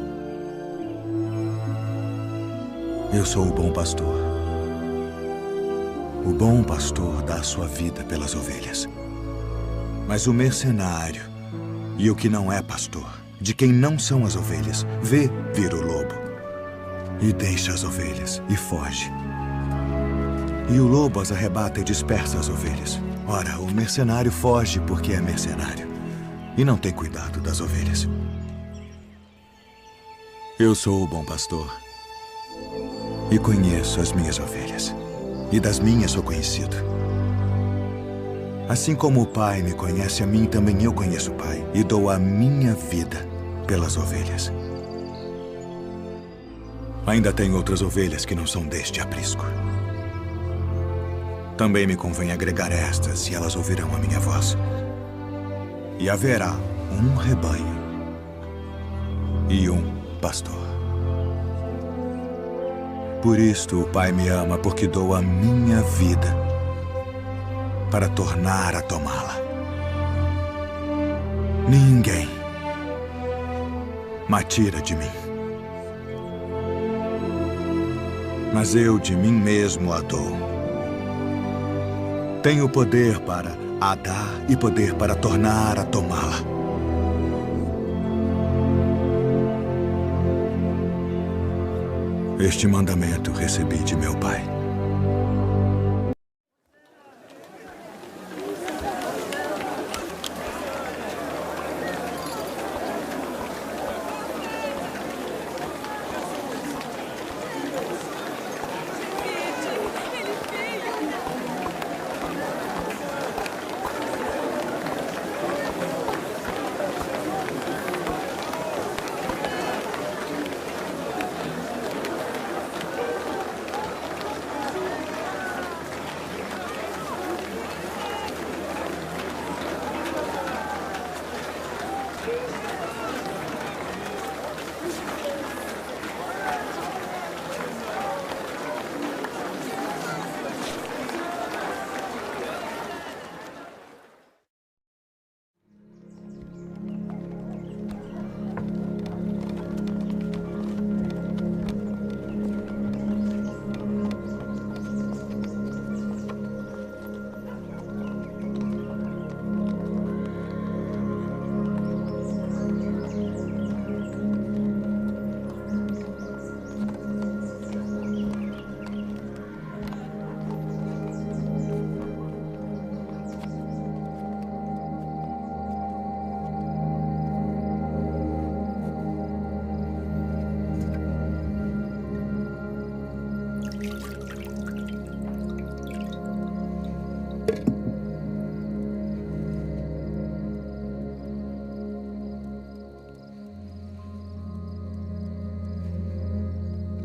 Eu sou o bom pastor. O bom pastor dá a sua vida pelas ovelhas. Mas o mercenário e o que não é pastor, de quem não são as ovelhas, vê vir o lobo e deixa as ovelhas e foge. E o lobo as arrebata e dispersa as ovelhas. Ora, o mercenário foge porque é mercenário e não tem cuidado das ovelhas. Eu sou o bom pastor e conheço as minhas ovelhas, e das minhas sou conhecido. Assim como o Pai me conhece a mim, também eu conheço o Pai, e dou a minha vida pelas ovelhas. Ainda tenho outras ovelhas que não são deste aprisco. Também me convém agregar estas, e elas ouvirão a minha voz. E haverá um rebanho e um pastor. Por isto o Pai me ama, porque dou a minha vida para tornar a tomá-la. Ninguém me tira de mim, mas eu de mim mesmo a dou. Tenho poder para a dar e poder para tornar a tomá-la. Este mandamento recebi de meu Pai.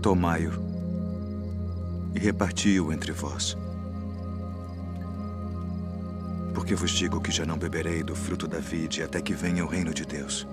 Tomai-o e reparti-o entre vós. Porque vos digo que já não beberei do fruto da vide até que venha o reino de Deus.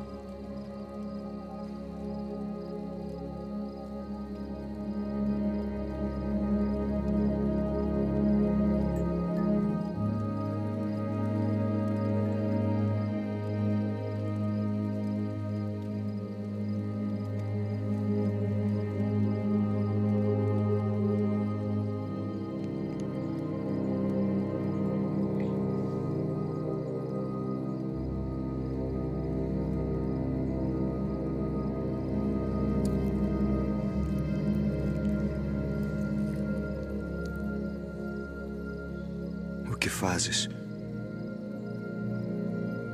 O que fazes?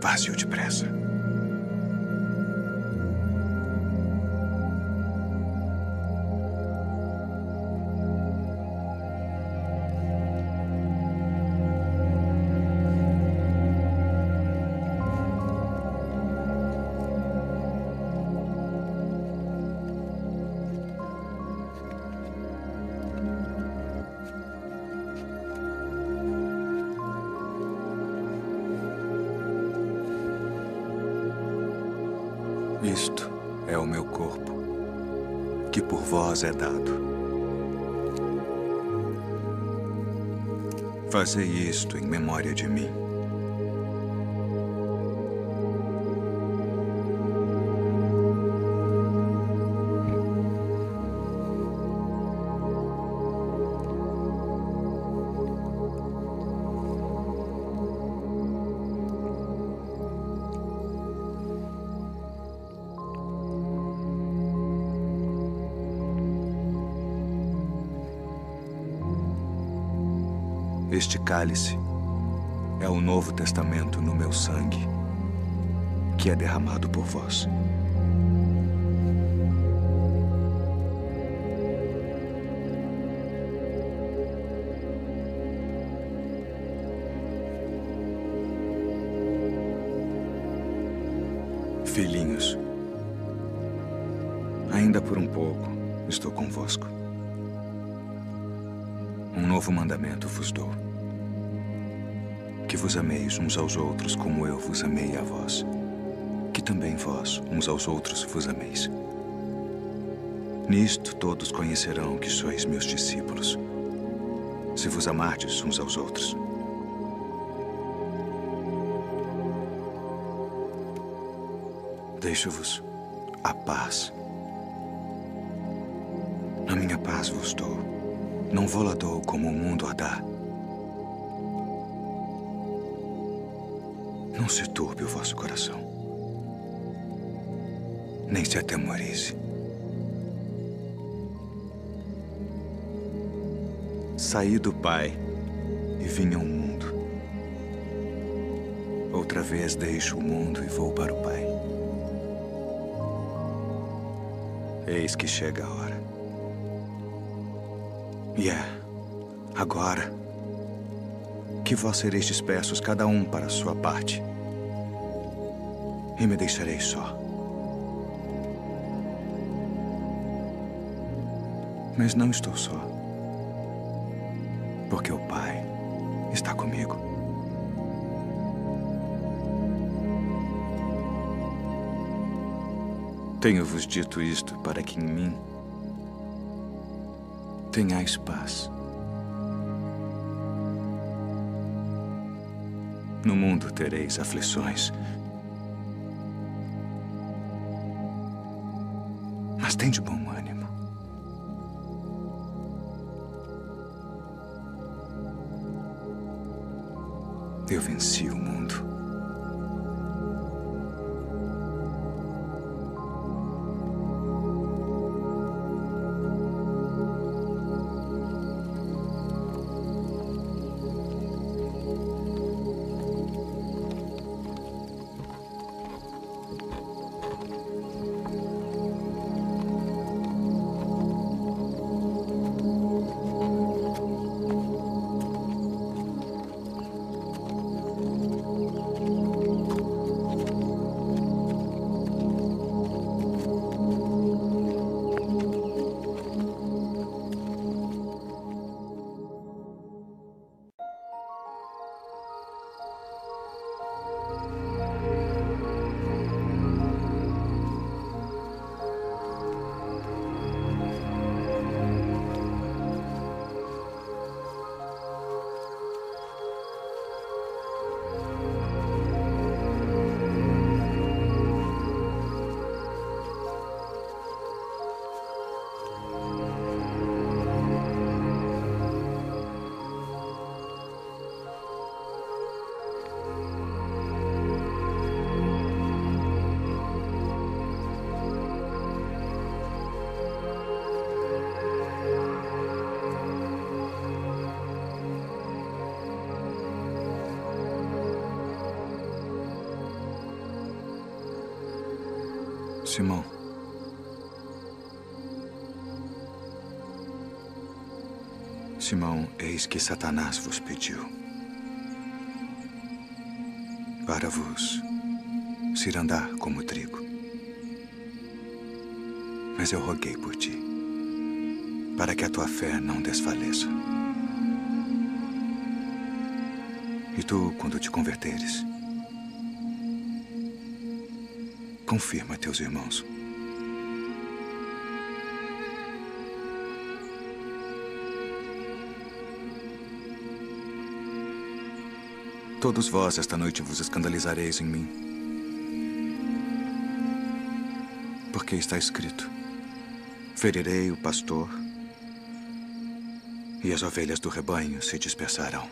Faze-o depressa. Isto é o meu corpo, que por vós é dado. Fazei isto em memória de mim. Este cálice é o Novo Testamento no meu sangue, que é derramado por vós. Filhinhos, ainda por um pouco estou convosco. Um novo mandamento vos dou: que vos ameis uns aos outros como eu vos amei a vós, que também vós uns aos outros vos ameis. Nisto todos conhecerão que sois meus discípulos, se vos amardes uns aos outros. Deixo-vos a paz. A minha paz vos dou. Não vou-la dou como o mundo a dá. Não se turbe o vosso coração, nem se atemorize. Saí do Pai e vim ao mundo. Outra vez deixo o mundo e vou para o Pai. Eis que chega a hora. E é agora que vós sereis dispersos, cada um para a sua parte, e me deixareis só. Mas não estou só, porque o Pai está comigo. Tenho-vos dito isto para que em mim tenhais paz. No mundo tereis aflições, mas tende bom ânimo. Eu venci o mundo. Simão, Simão, eis que Satanás vos pediu para vos cirandar como trigo. Mas eu roguei por ti, para que a tua fé não desfaleça. E tu, quando te converteres, confirma teus irmãos. Todos vós esta noite vos escandalizareis em mim. Porque está escrito: ferirei o pastor e as ovelhas do rebanho se dispersarão.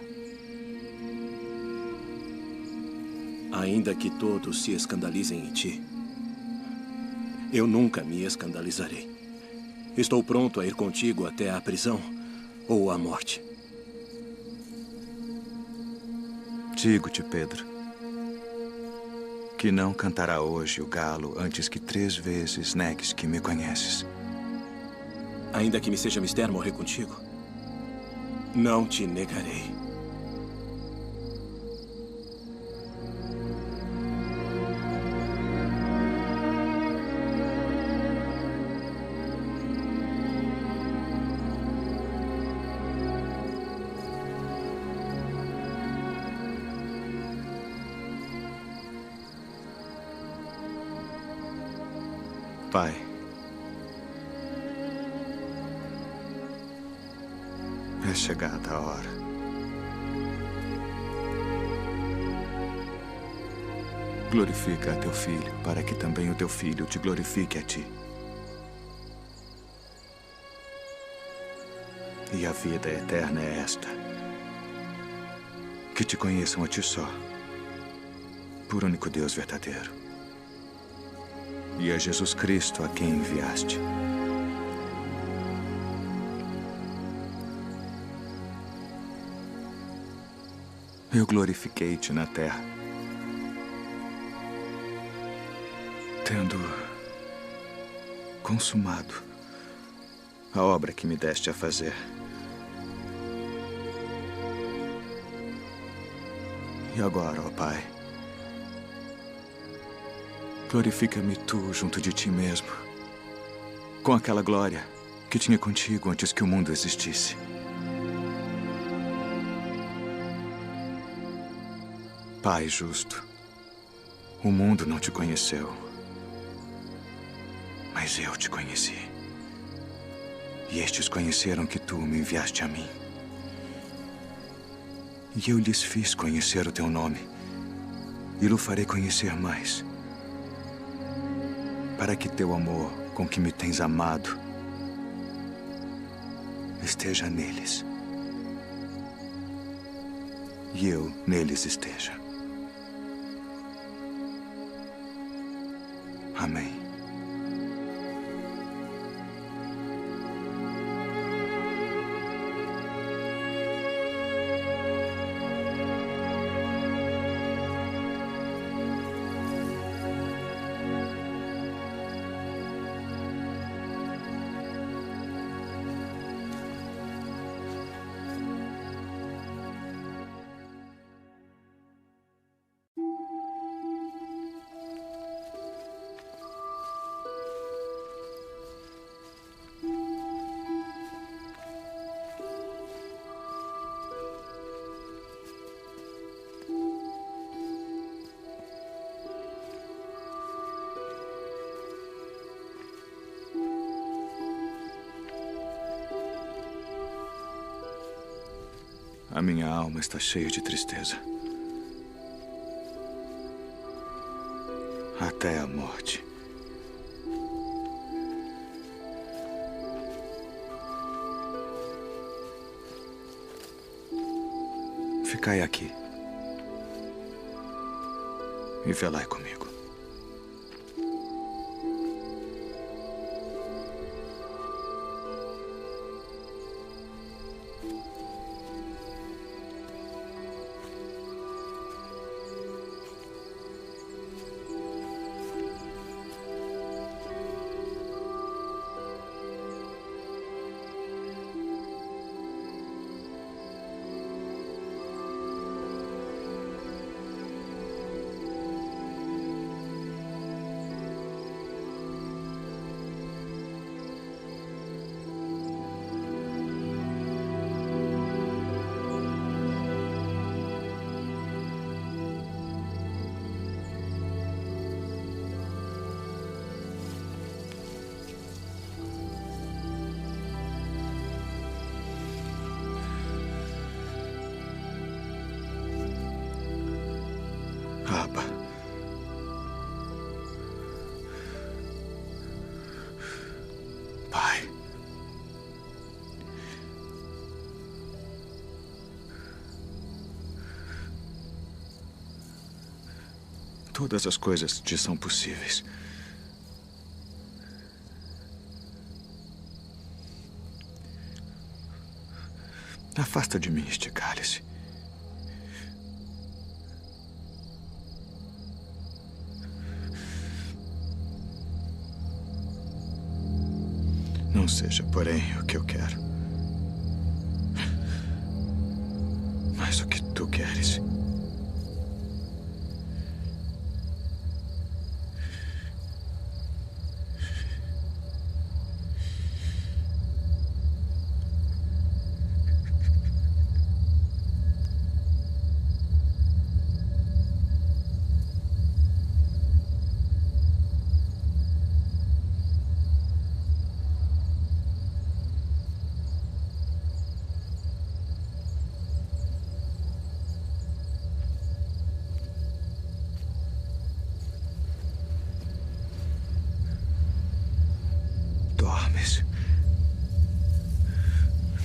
Ainda que todos se escandalizem em ti, eu nunca me escandalizarei. Estou pronto a ir contigo até a prisão ou a morte. Digo-te, Pedro, que não cantará hoje o galo antes que 3 vezes negues que me conheces. Ainda que me seja mister morrer contigo, não te negarei. Pai, é chegada a hora. Glorifica a teu filho, para que também o teu filho te glorifique a ti. E a vida eterna é esta: que te conheçam a ti só, por único Deus verdadeiro, e a Jesus Cristo a quem enviaste. Eu glorifiquei-te na terra, tendo consumado a obra que me deste a fazer. E agora, ó Pai, glorifica-me tu junto de ti mesmo, com aquela glória que tinha contigo antes que o mundo existisse. Pai justo, o mundo não te conheceu, mas eu te conheci. E estes conheceram que tu me enviaste a mim. E eu lhes fiz conhecer o teu nome, e o farei conhecer mais, para que teu amor com que me tens amado esteja neles, e eu neles esteja. Amém. A minha alma está cheia de tristeza, até a morte. Ficai aqui e velai comigo. todas as coisas te são possíveis. Afasta de mim este cálice. Não seja, porém, o que eu quero, mas o que tu queres. Dormes.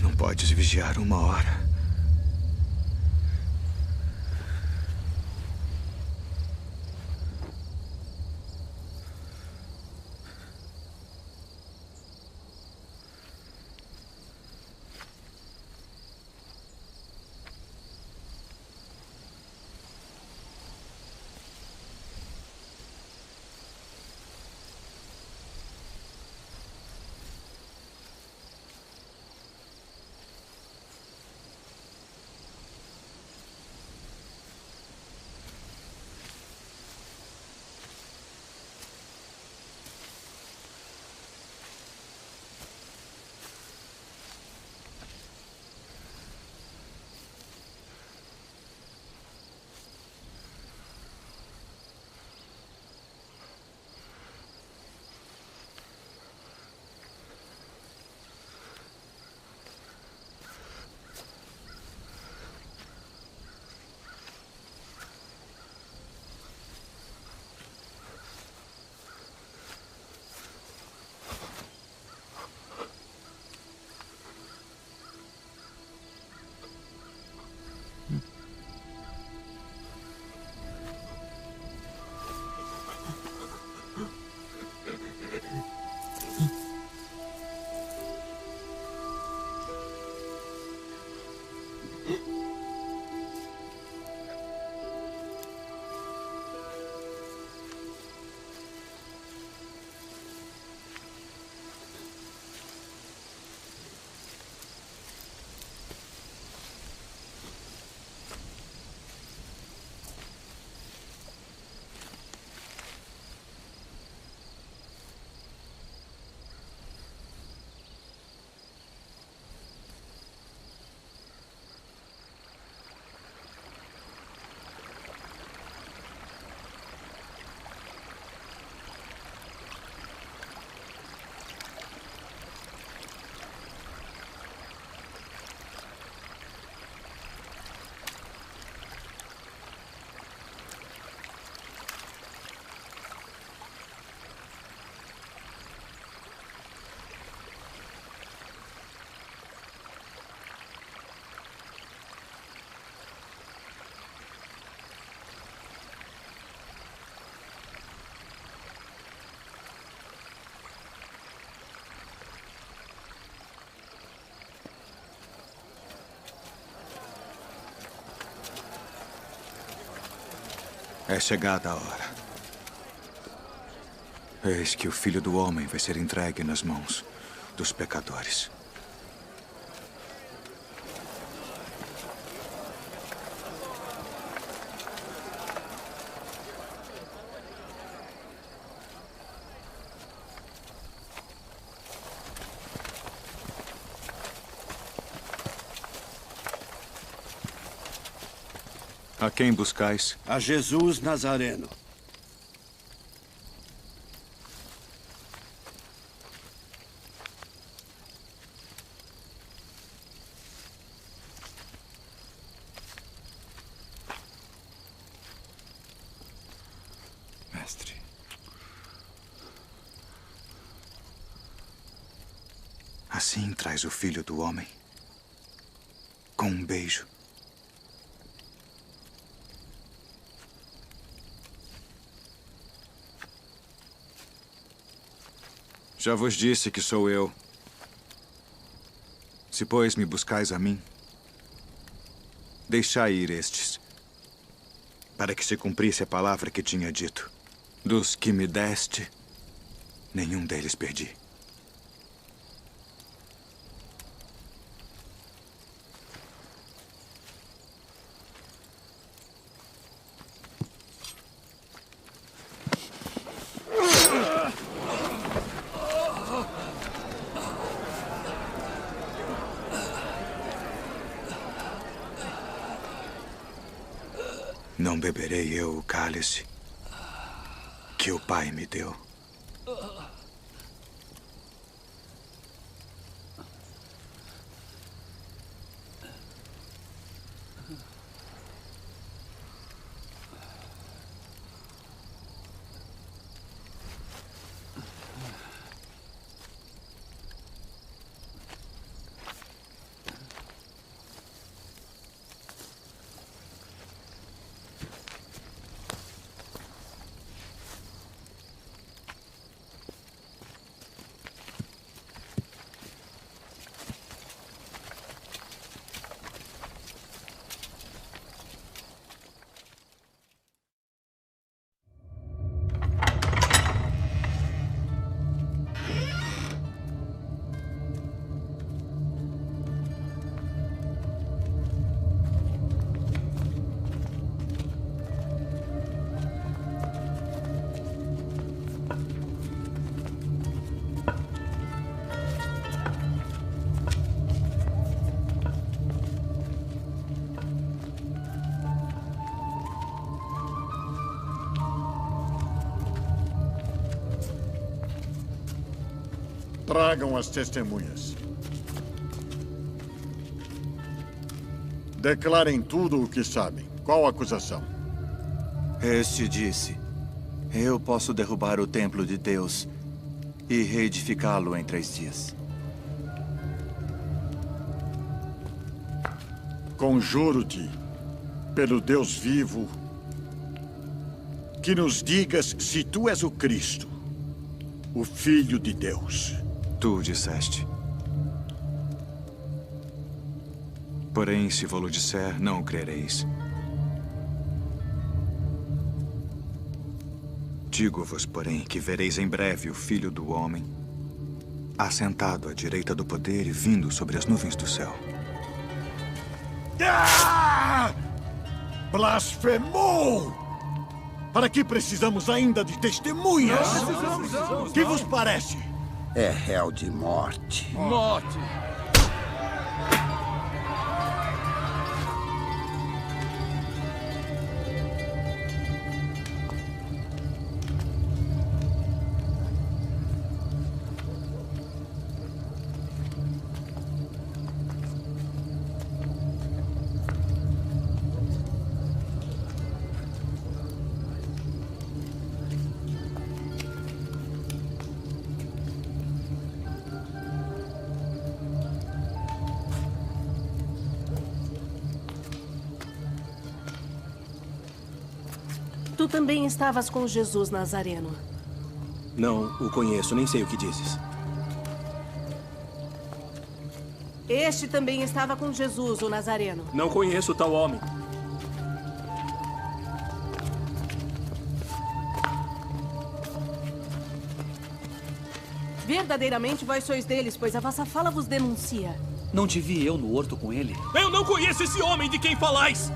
Não podes vigiar 1 hora. É chegada a hora. Eis que o Filho do Homem vai ser entregue nas mãos dos pecadores. A quem buscais? A Jesus Nazareno. Mestre. Assim traz o Filho do Homem, com um beijo. Já vos disse que sou eu. Se, pois, me buscais a mim, deixai ir estes, para que se cumprisse a palavra que tinha dito. Dos que me deste, nenhum deles perdi. Não beberei eu o cálice que o Pai me deu. Tragam as testemunhas. Declarem tudo o que sabem. Qual a acusação? Este disse: eu posso derrubar o templo de Deus e reedificá-lo em 3 dias. Conjuro-te, pelo Deus vivo, que nos digas se tu és o Cristo, o Filho de Deus. Tu disseste. Porém, se vou-lo disser, não o crereis. Digo-vos, porém, que vereis em breve o Filho do Homem, assentado à direita do poder e vindo sobre as nuvens do céu. Ah! Blasfemou! Para que precisamos ainda de testemunhas? O que vos parece? É réu de morte. Morte! Tu também estavas com Jesus Nazareno. Não o conheço, nem sei o que dizes. Este também estava com Jesus, o Nazareno. Não conheço tal homem. Verdadeiramente vós sois deles, pois a vossa fala vos denuncia. Não te vi eu no horto com ele? Eu não conheço esse homem de quem falais!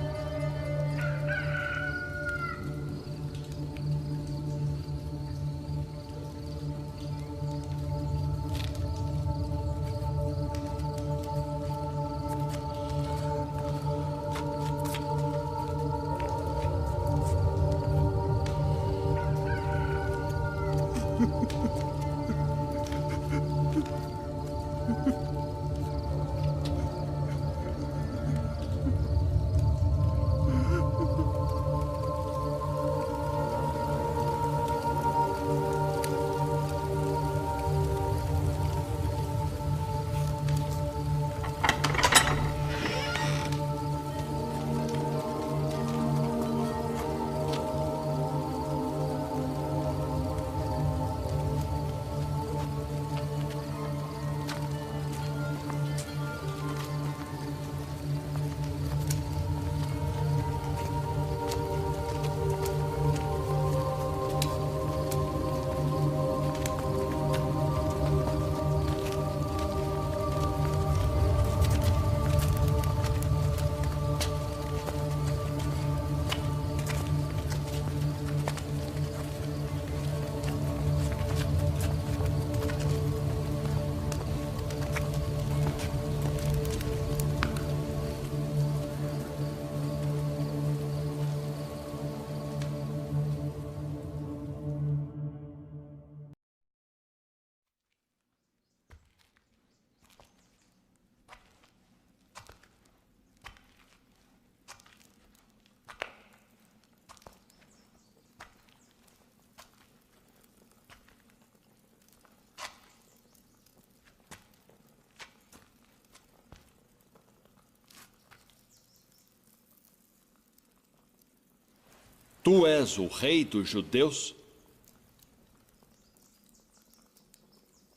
Tu és o rei dos judeus?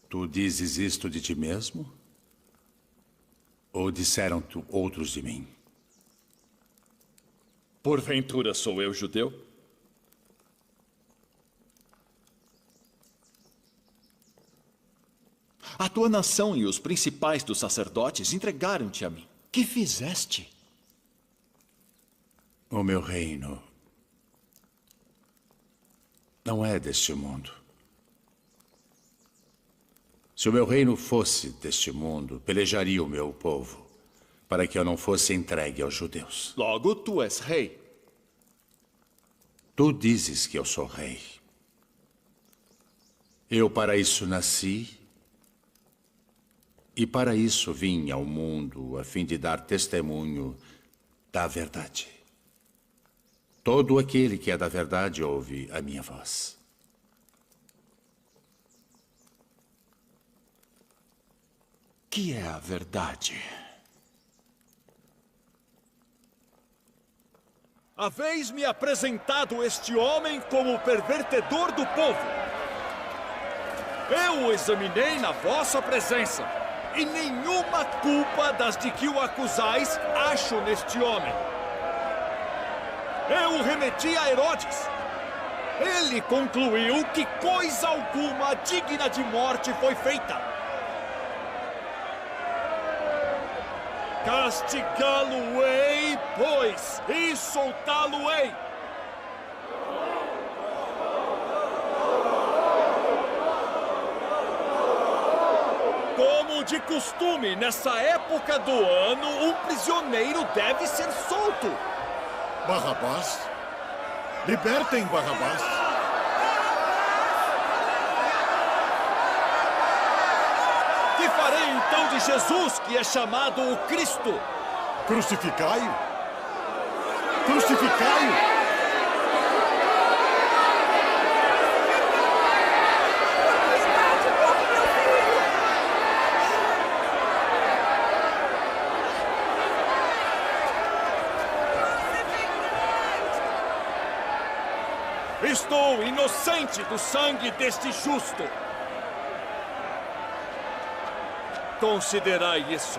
Tu dizes isto de ti mesmo? Ou disseram-te outros de mim? Porventura sou eu judeu? A tua nação e os principais dos sacerdotes entregaram-te a mim. Que fizeste? O meu reino não é deste mundo. Se o meu reino fosse deste mundo, pelejaria o meu povo, para que eu não fosse entregue aos judeus. Logo, tu és rei. Tu dizes que eu sou rei. Eu para isso nasci, e para isso vim ao mundo, a fim de dar testemunho da verdade. Todo aquele que é da verdade ouve a minha voz. Que é a verdade? Haveis-me apresentado este homem como pervertedor do povo. Eu o examinei na vossa presença, e nenhuma culpa das de que o acusais acho neste homem. Eu o remeti a Herodes. Ele concluiu que coisa alguma digna de morte foi feita. Castigá-lo-ei, pois, e soltá-lo-ei. Como de costume, nessa época do ano, um prisioneiro deve ser solto. Barrabás? Libertem Barrabás. Que farei então de Jesus, que é chamado o Cristo? Crucificai-o! Crucificai-o! Estou inocente do sangue deste justo. Considerai isso.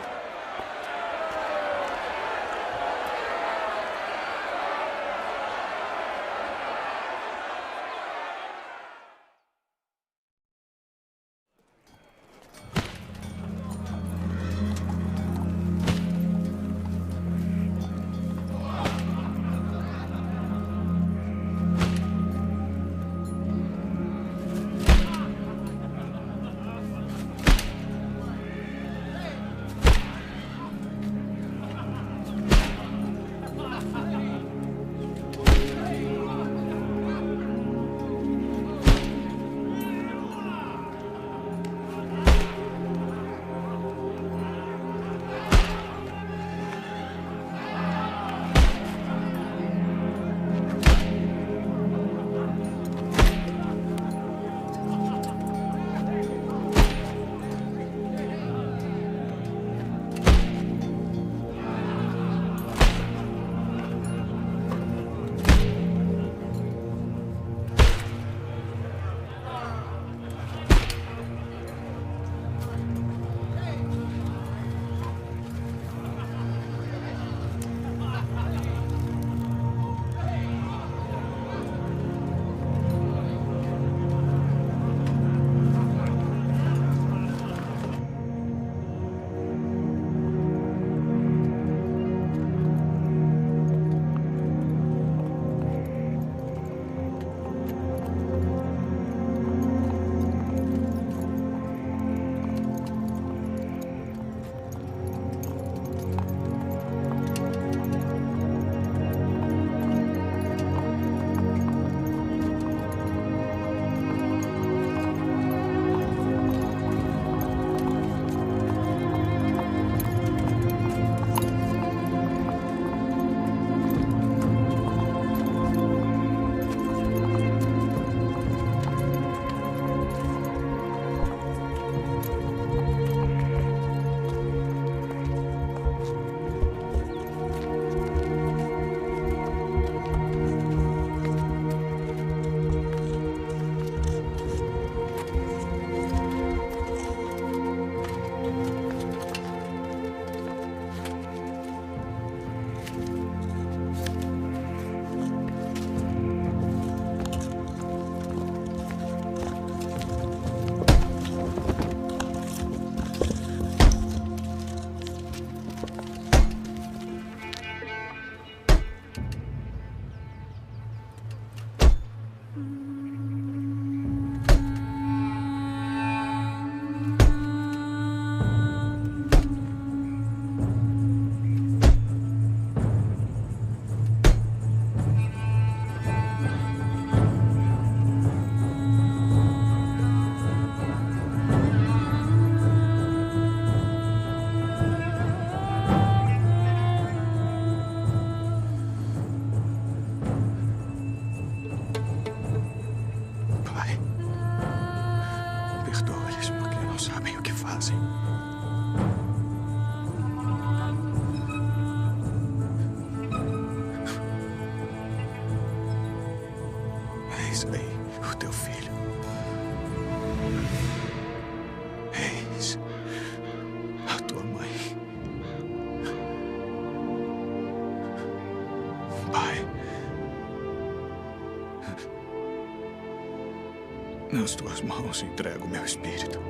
Nas tuas mãos entrego meu espírito.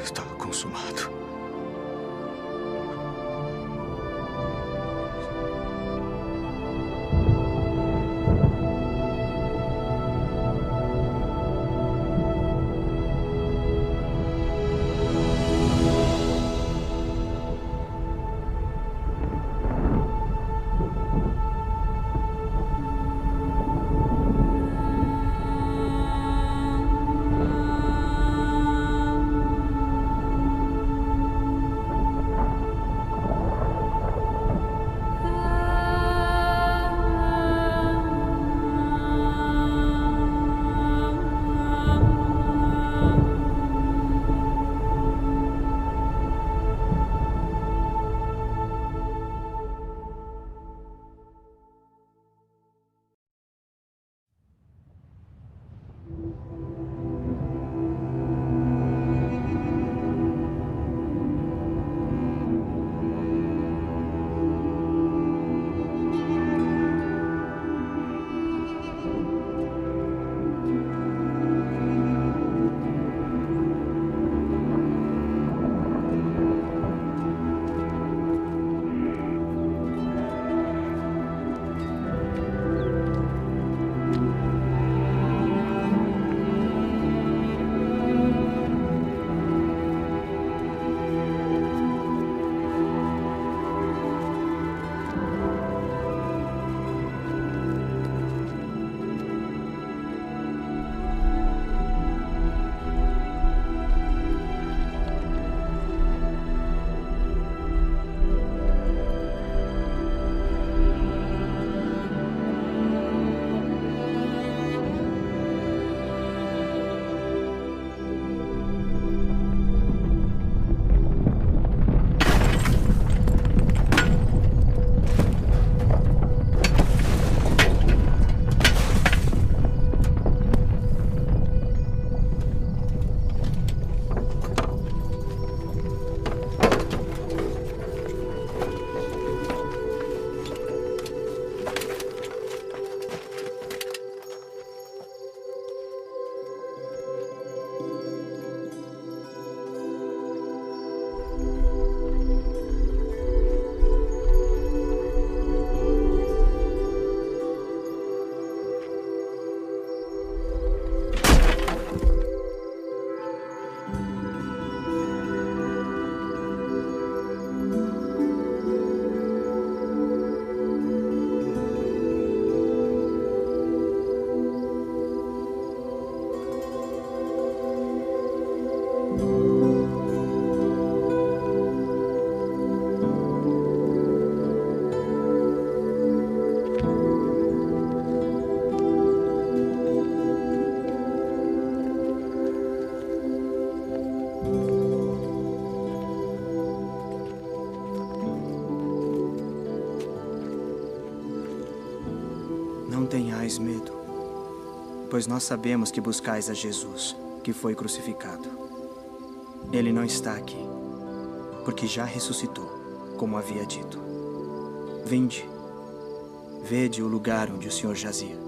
Está consumado. Não tenhais medo, pois nós sabemos que buscais a Jesus, que foi crucificado. Ele não está aqui, porque já ressuscitou, como havia dito. Vinde, vede o lugar onde o Senhor jazia.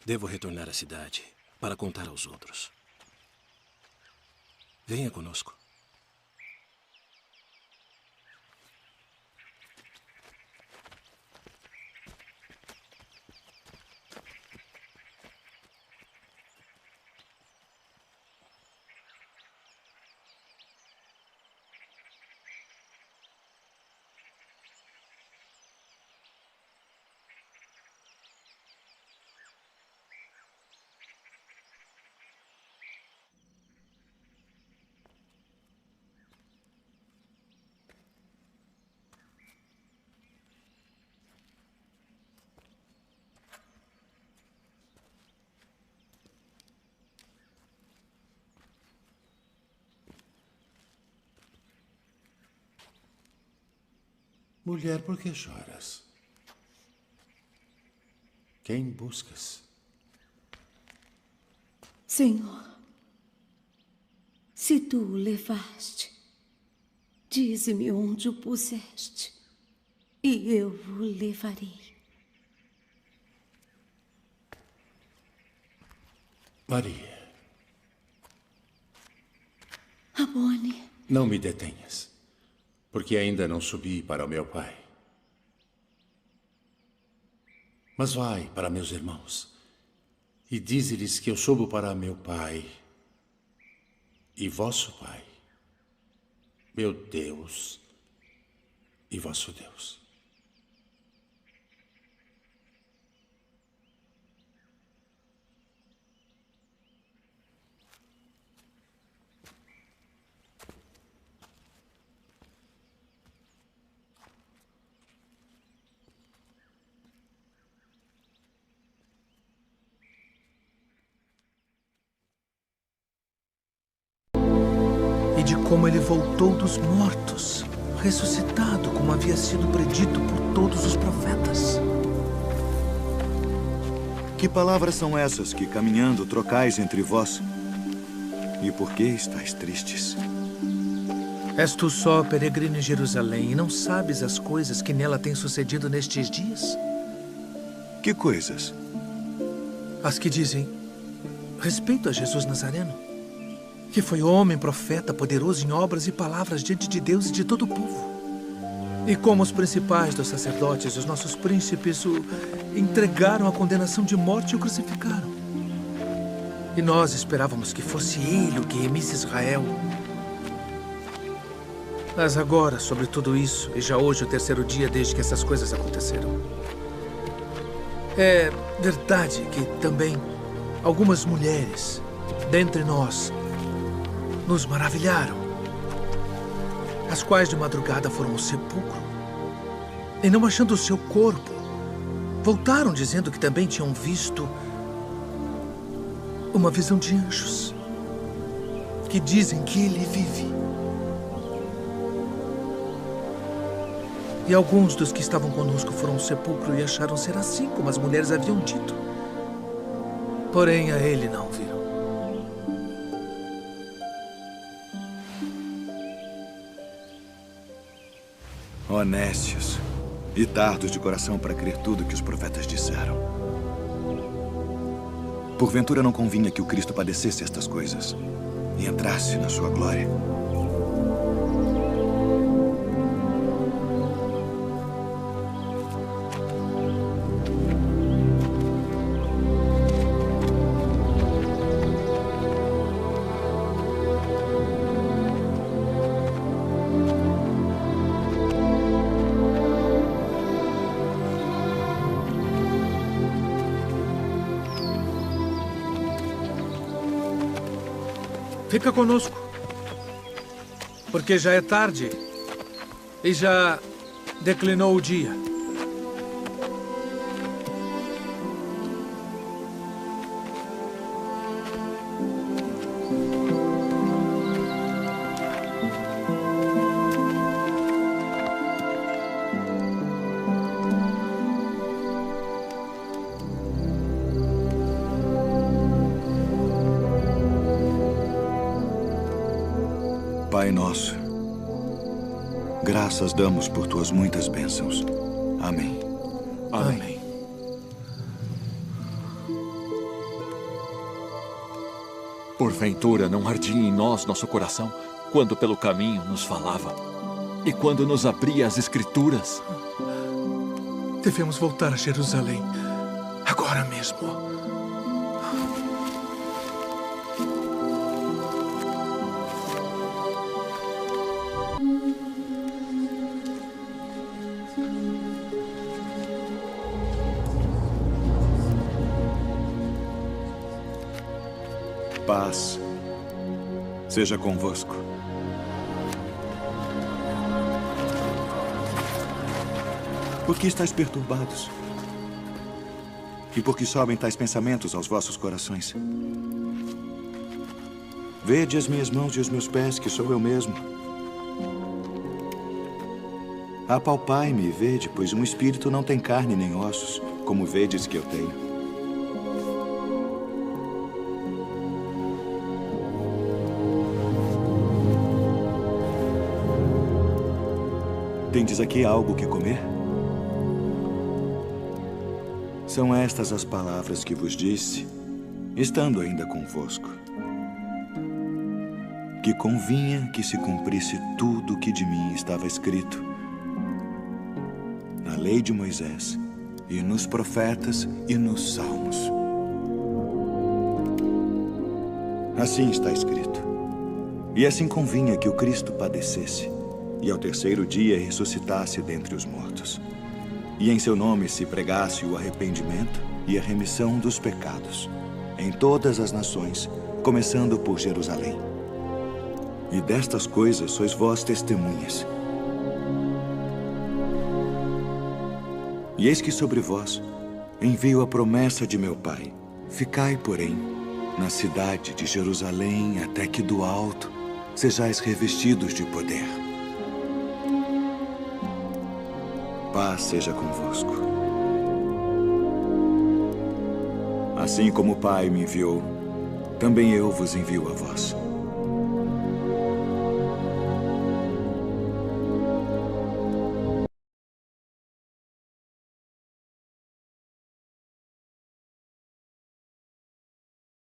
Devo retornar à cidade para contar aos outros. Venha conosco. Mulher, por que choras? Quem buscas? Senhor, se tu o levaste, dize-me onde o puseste, e eu o levarei. Maria. Rabboni. Não me detenhas, porque ainda não subi para o meu pai. Mas vai para meus irmãos e dize-lhes que eu subo para meu pai e vosso pai, meu Deus e vosso Deus. De como ele voltou dos mortos, ressuscitado como havia sido predito por todos os profetas. Que palavras são essas que, caminhando, trocais entre vós? E por que estáis tristes? És tu só peregrino em Jerusalém e não sabes as coisas que nela têm sucedido nestes dias? Que coisas? As que dizem respeito a Jesus Nazareno, que foi homem, profeta, poderoso em obras e palavras diante de Deus e de todo o povo. E como os principais dos sacerdotes, os nossos príncipes, o entregaram à condenação de morte e o crucificaram. E nós esperávamos que fosse ele o que remisse Israel. Mas agora, sobre tudo isso, e já hoje o terceiro dia desde que essas coisas aconteceram, é verdade que também algumas mulheres dentre nós nos maravilharam, as quais de madrugada foram ao sepulcro e, não achando o seu corpo, voltaram dizendo que também tinham visto uma visão de anjos que dizem que ele vive. E alguns dos que estavam conosco foram ao sepulcro e acharam ser assim como as mulheres haviam dito. Porém, a ele não viram. Honestos e tardos de coração para crer tudo que os profetas disseram. Porventura não convinha que o Cristo padecesse estas coisas e entrasse na sua glória. Fica conosco, porque já é tarde e já declinou o dia. Pai nosso, graças damos por tuas muitas bênçãos. Amém. Amém. Porventura não ardia em nós nosso coração quando pelo caminho nos falava e quando nos abria as Escrituras? Devemos voltar a Jerusalém agora mesmo. Paz seja convosco. Por que estáis perturbados? E por que sobem tais pensamentos aos vossos corações? Vede as minhas mãos e os meus pés, que sou eu mesmo. Apalpai-me e vede, pois um espírito não tem carne nem ossos, como vedes que eu tenho. Tendes aqui algo que comer? São estas as palavras que vos disse, estando ainda convosco. Que convinha que se cumprisse tudo o que de mim estava escrito na lei de Moisés, e nos profetas e nos salmos. Assim está escrito. E assim convinha que o Cristo padecesse, e ao terceiro dia ressuscitasse dentre os mortos. E em seu nome se pregasse o arrependimento e a remissão dos pecados, em todas as nações, começando por Jerusalém. E destas coisas sois vós testemunhas. E eis que sobre vós envio a promessa de meu Pai. Ficai, porém, na cidade de Jerusalém, até que do alto sejais revestidos de poder. Paz seja convosco. Assim como o Pai me enviou, também eu vos envio a vós.